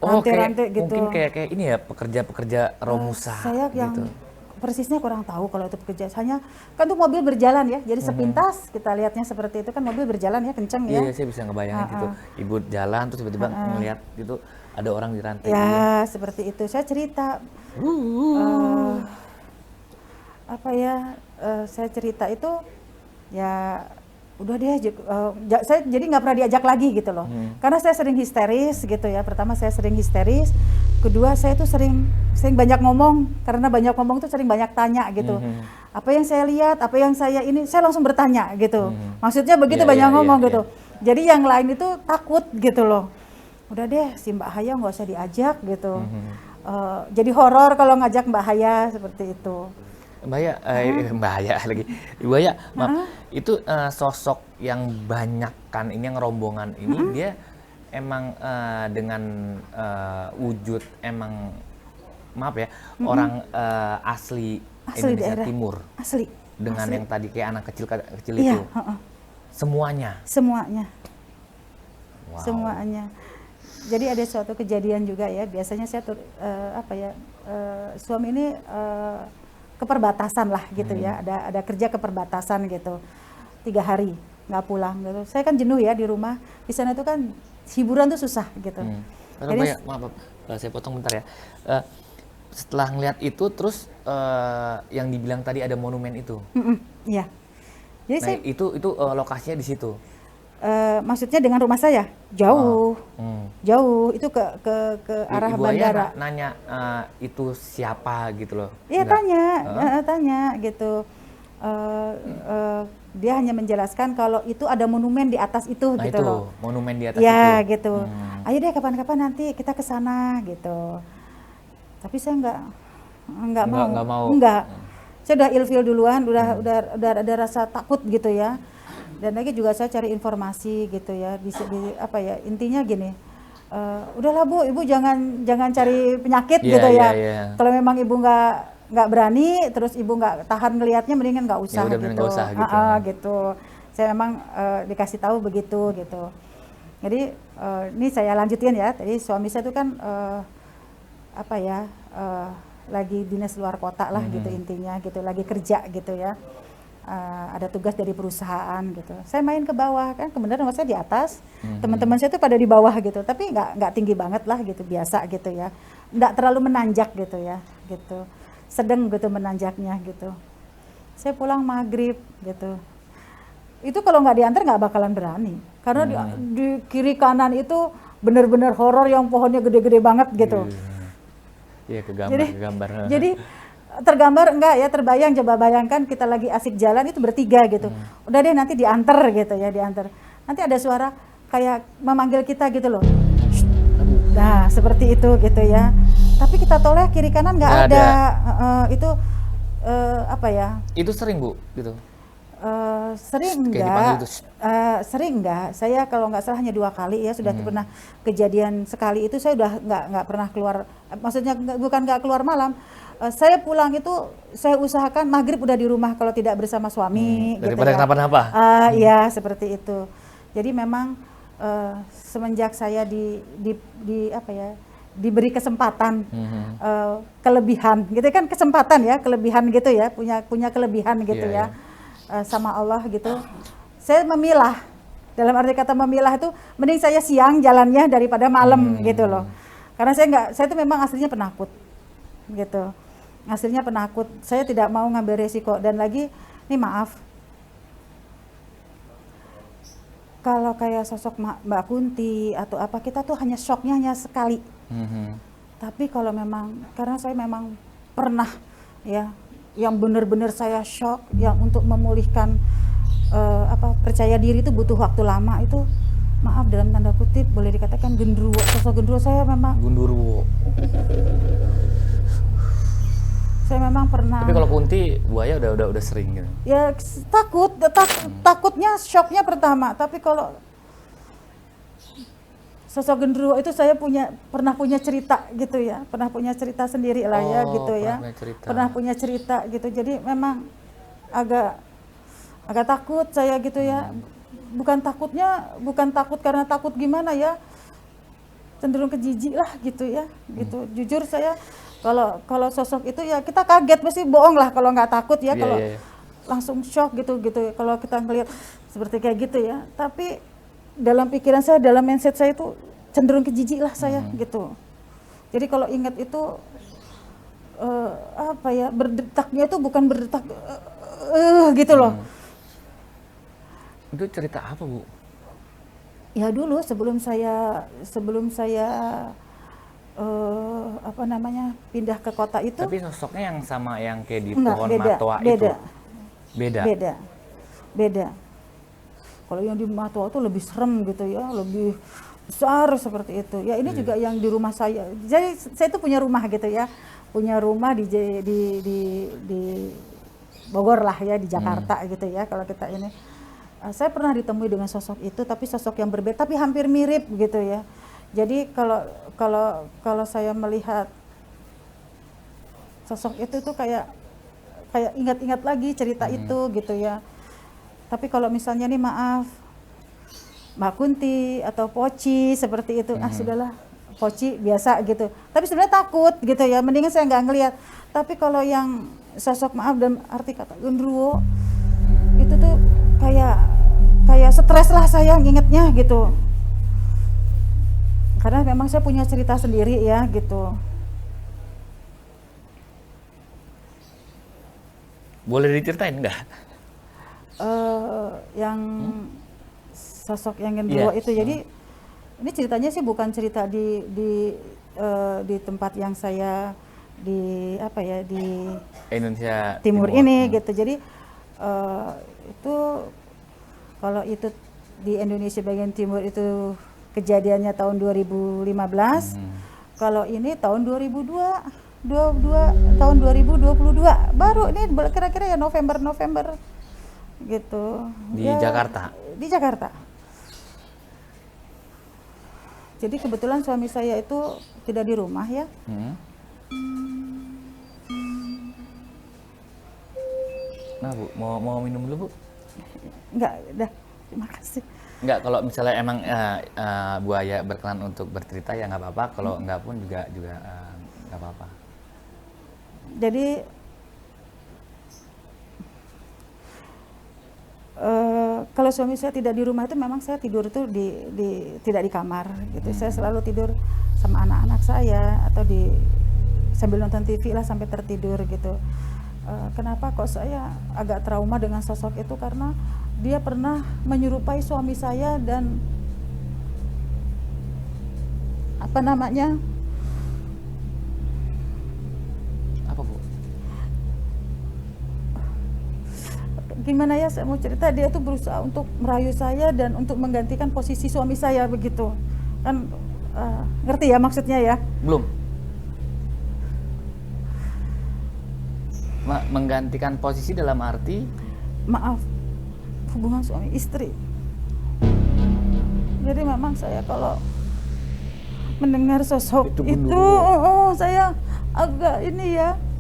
Oh,
rantai-rantai
kayak
gitu.
mungkin kayak ini ya, pekerja-pekerja Romusa
Saya yang
gitu.
persisnya kurang tahu kalau itu pekerja. Hanya kan tuh mobil berjalan ya, jadi sepintas kita lihatnya seperti itu kan mobil berjalan ya kenceng
Iya,
ya.
iya, saya bisa ngebayangin gitu. Ibu jalan terus tiba-tiba ngelihat gitu ada orang di rantai gitu ya.
Ya seperti itu. Saya cerita eh, apa ya? Saya cerita itu ya udah deh. Saya jadi nggak pernah diajak lagi gitu loh. Karena saya sering histeris gitu ya. Pertama saya sering histeris. Kedua saya tuh sering banyak ngomong. Karena banyak ngomong tuh sering banyak tanya gitu. Apa yang saya lihat, apa yang saya ini, saya langsung bertanya gitu. Maksudnya begitu
Iya,
banyak
iya,
ngomong
iya,
gitu. Jadi yang lain itu takut gitu loh. Udah deh si Mbak Haya nggak usah diajak gitu. Jadi horor kalau ngajak Mbak Haya seperti itu.
Mbak Aya, Mbak Aya lagi. Ibu Aya, maaf, itu sosok yang banyak kan ini yang rombongan ini dia emang dengan wujud emang maaf ya orang asli Indonesia
daerah.
Timur
Asli.
dengan
Asli.
yang tadi kayak anak kecil kecil
Iya,
itu semuanya.
semuanya.
Wow.
Semuanya. Jadi ada suatu kejadian juga ya. Biasanya saya suami ini ke perbatasan lah gitu ya. Ada kerja ke perbatasan gitu. 3 hari nggak pulang gitu. Saya kan jenuh ya di rumah. Di sana itu kan hiburan tuh susah gitu.
Mbak Aya, maaf, saya potong bentar ya. Setelah ngeliat itu terus yang dibilang tadi ada monumen itu.
Iya. Jadi
Nah,
saya
itu lokasinya di situ.
maksudnya dengan rumah saya jauh. Jauh itu ke arah
Ibu
bandara.
Aya nanya itu siapa gitu loh.
Iya
Enggak?
tanya gitu. Dia hanya menjelaskan kalau itu ada monumen di atas itu
Nah
gitu
itu
loh.
monumen di atas
Ya
itu.
gitu. Ayo deh kapan-kapan nanti kita ke sana gitu. Tapi saya nggak mau.
Nggak mau.
Enggak. Saya udah ilfil duluan, udah ada rasa takut gitu ya. Dan lagi juga saya cari informasi gitu ya. Apa ya? Intinya gini. Udahlah Bu, Ibu jangan cari penyakit
Iya,
gitu ya.
iya.
Kalau memang Ibu nggak berani, terus Ibu nggak tahan ngelihatnya, mendingan nggak usah
udah,
gitu.
mending nggak usah gitu.
Gitu. Saya memang dikasih tahu begitu gitu. Jadi ini saya lanjutin ya. Tadi suami saya itu kan lagi dinas luar kota lah gitu intinya gitu, lagi kerja gitu ya. Ada tugas dari perusahaan gitu. Saya main ke bawah kan, kemudian rumah saya di atas, teman-teman saya tuh pada di bawah gitu, tapi nggak tinggi banget lah gitu, biasa gitu ya, nggak terlalu menanjak gitu ya, gitu, sedang gitu menanjaknya gitu. Saya pulang maghrib gitu, itu kalau nggak diantar nggak bakalan berani, karena di kiri kanan itu benar-benar horor yang pohonnya gede-gede banget gitu.
Iya, kegambar.
Jadi tergambar enggak ya, terbayang, coba bayangkan kita lagi asik jalan itu bertiga gitu. Udah deh nanti diantar gitu ya, diantar. Nanti ada suara kayak memanggil kita gitu loh. Nah, seperti itu gitu ya. Tapi kita toleh kiri kanan nggak ada. Itu apa ya?
Itu sering Bu gitu.
Sering
Kayak dipanggil
enggak?
itu.
Sering enggak? Saya kalau nggak salah hanya 2 kali ya, sudah pernah kejadian sekali itu saya udah nggak pernah keluar. Maksudnya bukan nggak keluar malam. Saya pulang itu saya usahakan maghrib udah di rumah kalau tidak bersama suami.
Daripada
gitu ya.
kenapa-napa.
Iya seperti itu. Jadi memang semenjak saya diberi kesempatan kelebihan gitu kan, kesempatan ya, kelebihan gitu ya, punya kelebihan gitu
Iya,
ya. Sama Allah gitu. Saya memilah, dalam arti kata memilah itu mending saya siang jalannya daripada malam gitu loh. Karena saya itu memang aslinya penakut gitu. Aslinya penakut. Saya tidak mau ngambil resiko, dan lagi ini maaf. Kalau kayak sosok Mbak Kunti atau apa, kita tuh hanya shocknya hanya sekali. Tapi kalau memang, karena saya memang pernah ya, yang benar-benar saya shock, yang untuk memulihkan percaya diri itu butuh waktu lama, itu maaf dalam tanda kutip boleh dikatakan genderuwo. Sosok genderuwo saya memang.
Gundurwo.
Saya memang pernah.
Tapi kalau Kunti, Bu Aya udah sering gitu.
Ya takutnya, shocknya pertama. Tapi kalau sosok genderuwo itu saya pernah punya cerita gitu ya, pernah punya cerita sendiri lah ya gitu ya. Pernah punya cerita gitu. Jadi memang agak takut saya gitu ya. Bukan takut karena takut gimana ya. cenderung ke jijik lah gitu ya, gitu. Jujur saya kalau sosok itu ya kita kaget, pasti bohong lah kalau nggak takut ya, kalau langsung shock gitu kalau kita ngelihat seperti kayak gitu ya. Tapi dalam pikiran saya, dalam mindset saya itu cenderung ke jijik lah saya gitu. Jadi kalau ingat itu apa ya, berdetaknya itu bukan berdetak gitu loh.
Itu cerita apa, Bu?
Ya dulu sebelum saya apa namanya pindah ke kota itu.
Tapi sosoknya yang sama yang kayak di
enggak,
pohon
beda,
matua
beda,
itu? Beda?
Beda. Kalau yang di matua itu lebih serem gitu ya, lebih besar seperti itu. Ya ini juga yang di rumah saya. Jadi saya itu punya rumah gitu ya, punya rumah di Bogor lah ya, di Jakarta gitu ya. Kalau kita ini, saya pernah ditemui dengan sosok itu, tapi sosok yang berbeda, tapi hampir mirip gitu ya. Jadi kalau saya melihat sosok itu tuh kayak ingat-ingat lagi cerita itu gitu ya. Tapi kalau misalnya nih maaf, Mbak Kunti atau Poci seperti itu, sudahlah, Poci biasa gitu. Tapi sebenarnya takut gitu ya, mendingan saya nggak ngelihat. Tapi kalau yang sosok maaf dan arti kata Gundruwo itu tuh kayak stres lah saya ngingetnya gitu. Karena memang saya punya cerita sendiri ya gitu.
Boleh diceritain nggak?
Yang sosok yang Gundruwo itu, jadi ini ceritanya sih bukan cerita di tempat yang saya di
Indonesia
Timur ini gitu. Jadi itu kalau itu di Indonesia bagian timur itu kejadiannya tahun 2015. Kalau ini tahun 2022 tahun 2022 baru ini kira-kira ya November gitu.
Di
ya,
Jakarta?
Di Jakarta. Jadi kebetulan suami saya itu tidak di rumah ya.
Nah Bu, mau minum dulu Bu?
Enggak, udah, terima kasih.
Enggak, kalau misalnya emang Buaya berkenan untuk bercerita ya nggak apa-apa, kalau enggak pun juga nggak apa-apa.
Jadi kalau suami saya tidak di rumah itu memang saya tidur itu tidak di kamar gitu. Saya selalu tidur sama anak-anak saya atau sambil nonton TV lah sampai tertidur gitu. Kenapa kok saya agak trauma dengan sosok itu, karena dia pernah menyerupai suami saya dan apa namanya,
Apa Bu?
gimana ya saya mau cerita, dia tuh berusaha untuk merayu saya dan untuk menggantikan posisi suami saya begitu kan. Ngerti ya maksudnya ya?
Belum. Menggantikan posisi dalam arti?
Maaf, hubungan suami istri. Jadi memang saya kalau mendengar sosok itu saya agak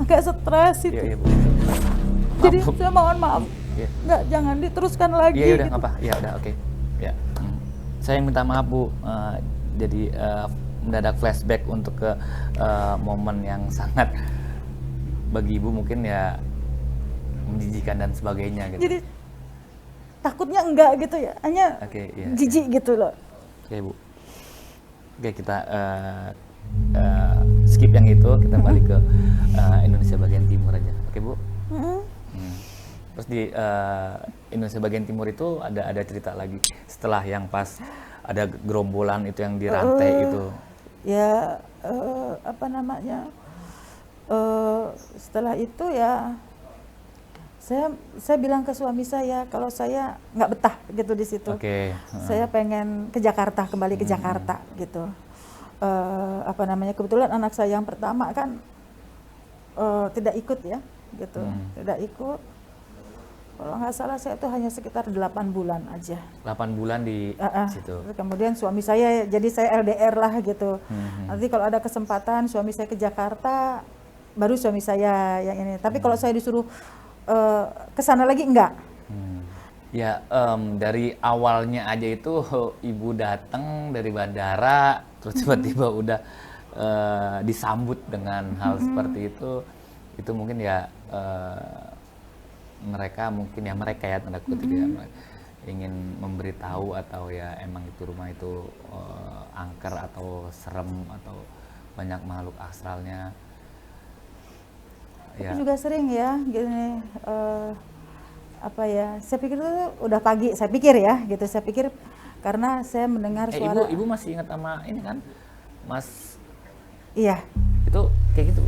agak stres itu.
Iya, Bu.
Jadi saya mohon maaf. Nggak, jangan diteruskan lagi.
Iya, udah
gitu.
nggak apa. Ya udah, oke. Ya. Saya minta maaf Bu. Jadi mendadak flashback untuk ke momen yang sangat bagi Ibu mungkin ya menjijikan dan sebagainya gitu.
Jadi takutnya enggak gitu ya, hanya jijik gitu loh.
Oke Bu. Oke, kita skip yang itu, kita balik ke Indonesia bagian timur aja. Oke Bu. Terus di Indonesia bagian timur itu ada cerita lagi setelah yang pas ada gerombolan itu yang dirantai itu.
Ya apa namanya? Setelah itu ya saya bilang ke suami saya kalau saya nggak betah gitu di situ. Saya pengen ke Jakarta, kembali ke Jakarta gitu. Apa namanya, kebetulan anak saya yang pertama kan tidak ikut ya gitu, tidak ikut. Kalau nggak salah saya itu hanya sekitar 8 bulan aja.
8 bulan di situ.
Kemudian suami saya, jadi saya LDR lah gitu. Nanti kalau ada kesempatan suami saya ke Jakarta, baru suami saya yang ini. Tapi kalau saya disuruh ke sana lagi enggak.
Ya, dari awalnya aja itu ibu datang dari bandara, terus tiba-tiba udah disambut dengan hal seperti itu mungkin ya mereka ya tanda kutip ya ingin memberitahu atau ya emang itu rumah itu angker atau serem atau banyak makhluk astralnya.
Tapi
Ya,
juga sering ya gini, apa ya, saya pikir itu udah pagi, saya pikir ya gitu, saya pikir karena saya mendengar suara.
ibu masih ingat sama ini kan, Mas
Iya.
itu kayak gitu.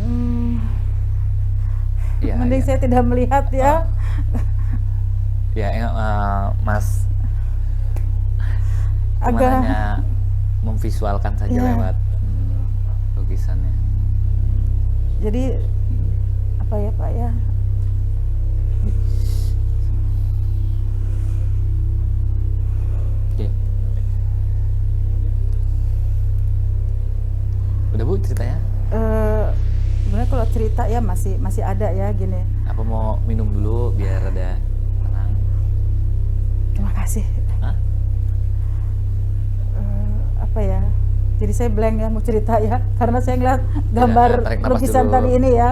Hmm,
Iya,
mending
iya.
saya tidak melihat ya.
Ya, Mas cuma
Agak
hanya memvisualkan saja
ya.
lewat lukisannya.
Jadi apa ya Pak ya?
Oke. Udah Bu ceritanya?
Sebenarnya kalau cerita ya masih ada ya gini.
Apa mau minum dulu biar ada tenang?
Terima kasih.
Hah?
Apa ya? Jadi saya blank ya mau cerita ya, karena saya ngeliat gambar
Ya, tarik napas
lukisan
dulu.
tadi ini ya.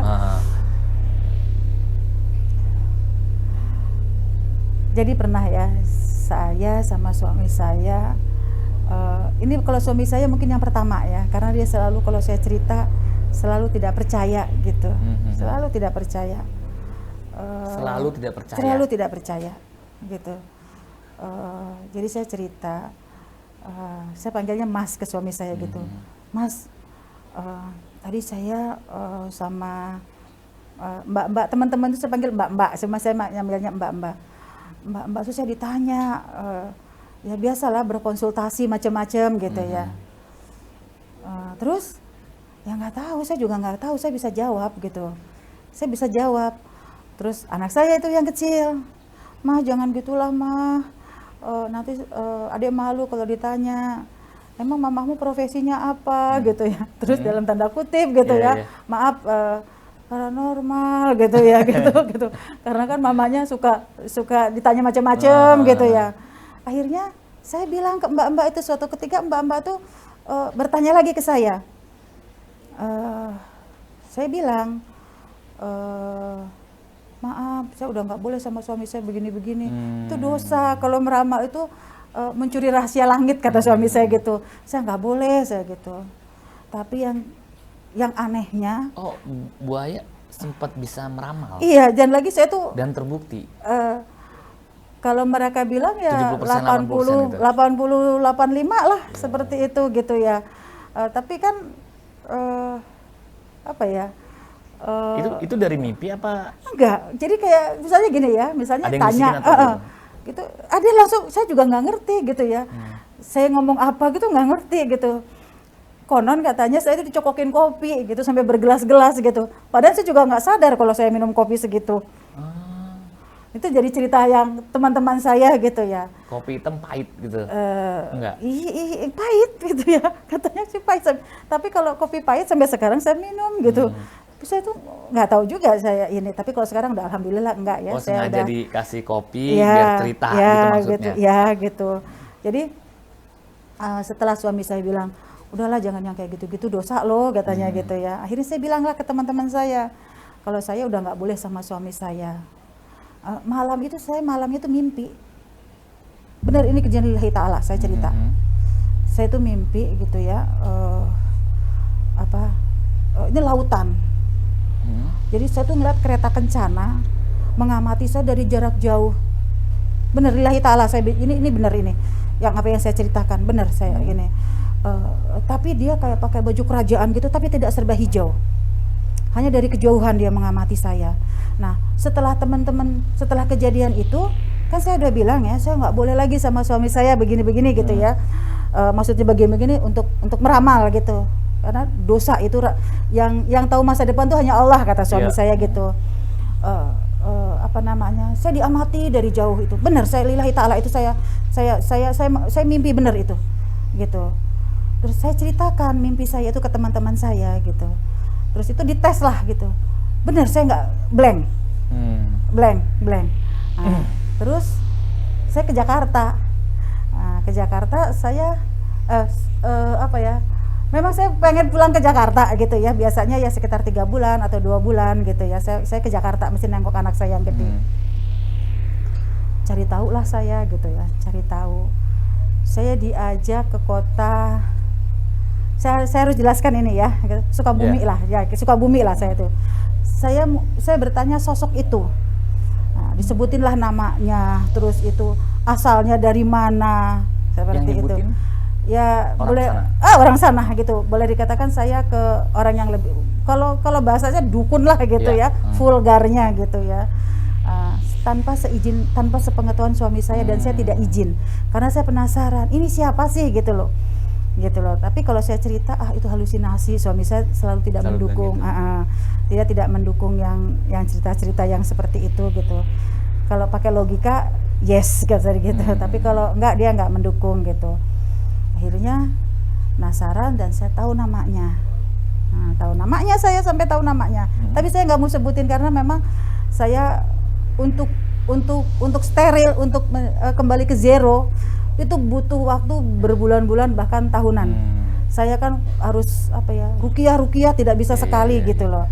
Jadi pernah ya saya sama suami saya, ini kalau suami saya mungkin yang pertama ya, karena dia selalu kalau saya cerita selalu tidak percaya gitu, selalu tidak percaya.
Selalu tidak percaya.
Selalu tidak percaya gitu. Jadi saya cerita, saya panggilnya Mas ke suami saya gitu, Mas, tadi saya sama mbak-mbak teman-teman itu saya panggil mbak-mbak, sama saya nyambilnya mbak-mbak. Mbak itu saya ditanya, ya biasalah berkonsultasi macam-macam gitu ya. Terus ya nggak tahu, saya juga nggak tahu, saya bisa jawab gitu, saya bisa jawab. Terus anak saya itu yang kecil, mah jangan gitulah mah, nanti adek malu kalau ditanya, emang mamahmu profesinya apa gitu ya. Terus dalam tanda kutip gitu ya, maaf paranormal gitu ya gitu. Karena kan mamanya suka ditanya macam-macam gitu ya. Akhirnya saya bilang ke mbak-mbak itu, suatu ketika mbak-mbak tuh bertanya lagi ke saya. Saya bilang, maaf, saya udah nggak boleh sama suami saya begini-begini. Itu dosa, kalau meramal itu mencuri rahasia langit, kata suami saya gitu. Saya nggak boleh, saya gitu. Tapi yang anehnya,
buaya sempat bisa meramal.
iya, dan lagi saya tuh
Dan terbukti.
kalau mereka bilang ya
70%,
80, 85 lah, seperti itu gitu ya. Tapi kan apa ya?
Itu dari mimpi apa?
Enggak. Jadi kayak misalnya gini ya, misalnya
Ada yang
tanya,
bisikin atau
gitu. Ada langsung, saya juga nggak ngerti gitu ya. Saya ngomong apa gitu nggak ngerti gitu. Konon katanya saya itu dicokokin kopi gitu sampai bergelas-gelas gitu. Padahal saya juga nggak sadar kalau saya minum kopi segitu. Itu jadi cerita yang teman-teman saya gitu ya.
Kopi hitam pahit gitu? Enggak?
Pahit gitu ya, katanya sih pahit. Tapi kalau kopi pahit sampai sekarang saya minum gitu. Saya tuh nggak tahu juga saya ini. Tapi kalau sekarang udah alhamdulillah enggak ya. Saya
Sengaja
udah
dikasih kopi
ya,
biar cerita
ya,
gitu maksudnya?
gitu, ya gitu. Jadi setelah suami saya bilang, udahlah jangan yang kayak gitu-gitu, dosa loh katanya gitu ya. Akhirnya saya bilanglah ke teman-teman saya, kalau saya udah nggak boleh sama suami saya. Malam itu mimpi. Benar, ini kejadian lillahi ta'ala, saya cerita. Saya itu mimpi gitu ya, ini lautan. Jadi saya tuh ngeliat kereta kencana mengamati saya dari jarak jauh. Benar, lillahi ta'ala, ini benar ini. Yang apa yang saya ceritakan, benar saya ini. Tapi dia kayak pakai baju kerajaan gitu, tapi tidak serba hijau. Hanya dari kejauhan dia mengamati saya. Nah, setelah kejadian itu, kan saya udah bilang ya, saya nggak boleh lagi sama suami saya begini-begini gitu ya. Maksudnya begini-begini untuk meramal gitu. Karena dosa itu yang tahu masa depan tuh hanya Allah, kata suami saya gitu. Saya diamati dari jauh itu. Benar, saya lillahi ta'ala itu saya mimpi benar itu. Gitu. Terus saya ceritakan mimpi saya itu ke teman-teman saya gitu. Terus itu dites lah gitu. Bener, saya nggak blank. Blank. Nah, terus saya ke Jakarta. Nah, ke Jakarta saya apa ya? Memang saya pengen pulang ke Jakarta gitu ya. Biasanya ya sekitar 3 bulan atau 2 bulan gitu ya. Saya ke Jakarta mesti nengok anak saya yang gede. Cari tahu lah saya gitu ya. Cari tahu. Saya diajak ke kota. Saya harus jelaskan ini ya. Sukabumi lah ya. Sukabumi lah saya tuh. Saya bertanya sosok itu. Nah, disebutin lah namanya, terus itu asalnya dari mana, seperti itu. Ya
orang
boleh
sana.
Orang sana gitu. Boleh dikatakan saya ke orang yang lebih, kalau bahasanya dukun lah gitu ya, vulgarnya gitu ya. Tanpa sepengetahuan suami saya dan saya tidak izin karena saya penasaran ini siapa sih gitu loh. Tapi kalau saya cerita itu halusinasi, suami saya selalu tidak mendukung gitu. Tidak mendukung yang cerita-cerita yang seperti itu gitu. Kalau pakai logika yes gitu. Tapi kalau enggak, dia enggak mendukung gitu. Akhirnya penasaran dan saya tahu namanya. Tahu namanya, saya sampai tahu namanya. Tapi saya nggak mau sebutin karena memang saya untuk steril, untuk kembali ke zero itu butuh waktu berbulan-bulan bahkan tahunan. Saya kan harus ruqyah tidak bisa sekali gitu loh.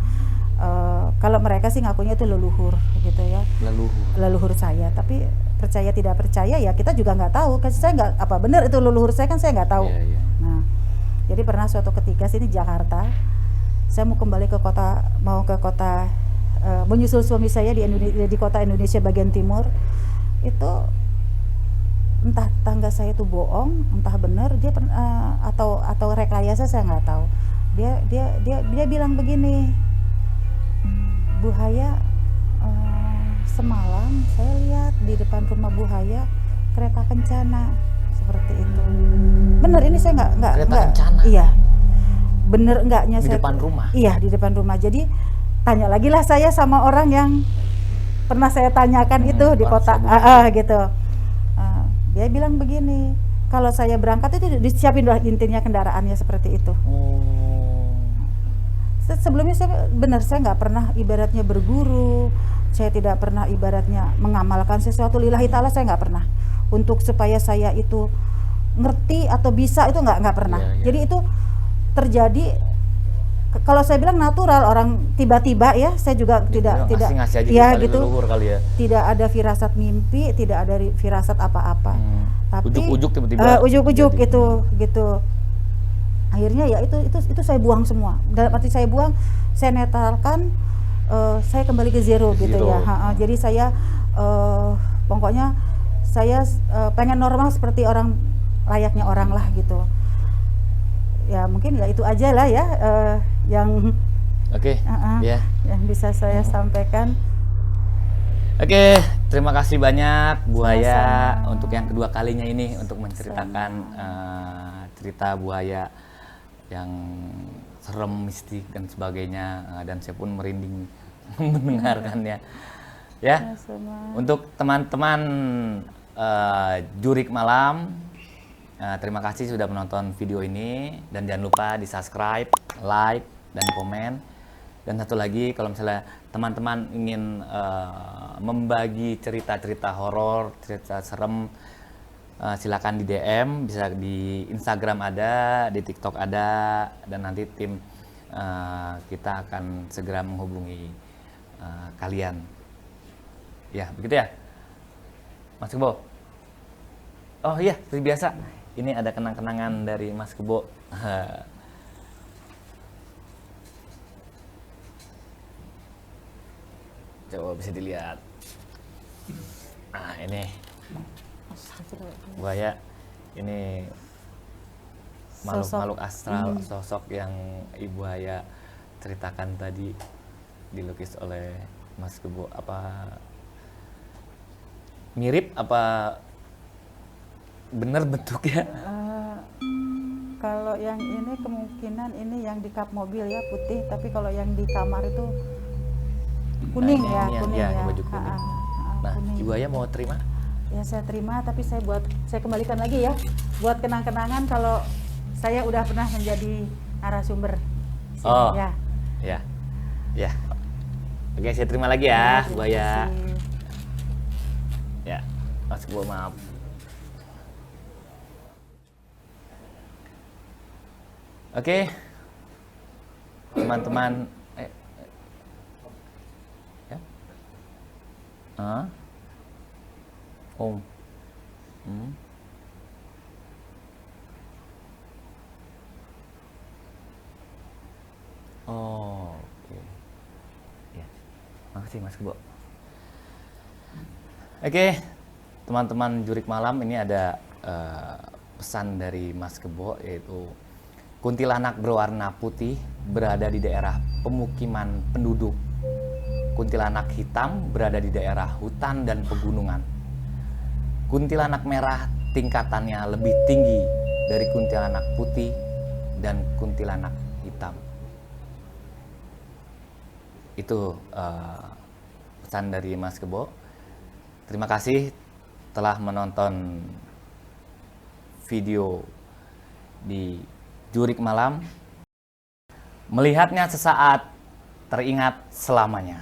Kalau mereka sih ngakunya itu leluhur gitu ya. Leluhur saya, tapi percaya tidak percaya ya kita juga nggak tahu. Kan saya nggak apa benar itu leluhur saya, kan saya nggak tahu. Nah, jadi pernah suatu ketika sini Jakarta, saya mau kembali ke kota, menyusul suami saya di kota Indonesia bagian timur. Itu entah tetangga saya itu bohong, entah benar dia atau rekayasa, saya nggak tahu. Dia bilang begini, Bu Haya, semalam saya lihat di depan rumah Bu Haya kereta kencana seperti itu. Bener ini saya nggak
kereta kencana.
Iya, bener enggaknya
di
saya
depan rumah.
Iya, di depan rumah. Jadi tanya lagi lah saya sama orang yang pernah saya tanyakan itu di kota gitu. Dia bilang begini, kalau saya berangkat itu disiapin lah intinya kendaraannya seperti itu. Sebelumnya saya nggak pernah ibaratnya berguru, saya tidak pernah ibaratnya mengamalkan sesuatu lillahi ta'ala, saya nggak pernah. Untuk supaya saya itu ngerti atau bisa itu nggak pernah. Jadi itu terjadi, kalau saya bilang natural, orang tiba-tiba ya, saya juga tidak
ya gitu. Kali ya.
Tidak ada firasat mimpi, tidak ada firasat apa-apa. Tapi
ujuk-ujuk tiba-tiba.
Ujuk-ujuk itu gitu. Akhirnya ya itu saya buang semua. Dalam arti saya buang, saya netralkan, saya kembali ke zero gitu ya. Jadi saya pokoknya saya pengen normal seperti orang, layaknya orang lah gitu. Ya mungkin ya itu aja lah ya yang yang bisa saya sampaikan.
Terima kasih banyak Bu Haya untuk yang kedua kalinya ini untuk menceritakan cerita Bu Haya yang serem, mistik dan sebagainya, dan saya pun merinding mendengarkannya. Ya, untuk teman-teman Jurik Malam, terima kasih sudah menonton video ini, dan jangan lupa di subscribe, like, dan komen. Dan satu lagi, kalau misalnya teman-teman ingin membagi cerita-cerita horor, cerita serem, silakan di DM, bisa di Instagram ada, di TikTok ada, dan nanti tim kita akan segera menghubungi kalian. Ya, begitu ya, Mas Kebo. Oh iya, seperti biasa. Ini ada kenang-kenangan dari Mas Kebo. Coba bisa dilihat. Nah, ini Bu Haya, ini makhluk astral, sosok yang Ibu Haya ceritakan tadi dilukis oleh Mas Kebo. Apa mirip, apa benar bentuknya?
Kalau yang ini kemungkinan ini yang di kap mobil ya, putih, tapi kalau yang di kamar itu kuning kuning ya.
Baju kuning. Nah, kuning. Ibu Haya mau terima?
Ya saya terima, tapi saya kembalikan lagi ya buat kenang-kenangan. Kalau saya udah pernah menjadi narasumber. Sini,
Oh.
ya.
Ya. Ya. Oke, saya terima lagi ya,
terima
Bu Aya.
kasih.
Ya, Mas Kebo, maaf. Oke, teman-teman, ya, Om, Hmm. Oh, oke, ya, makasih Mas Kebo. Oke, teman-teman Jurik Malam, ini ada pesan dari Mas Kebo, yaitu kuntilanak berwarna putih berada di daerah pemukiman penduduk. Kuntilanak hitam berada di daerah hutan dan pegunungan. Kuntilanak merah tingkatannya lebih tinggi dari kuntilanak putih dan kuntilanak hitam. Itu pesan dari Mas Kebo. Terima kasih telah menonton video di Jurik Malam. Melihatnya sesaat, teringat selamanya.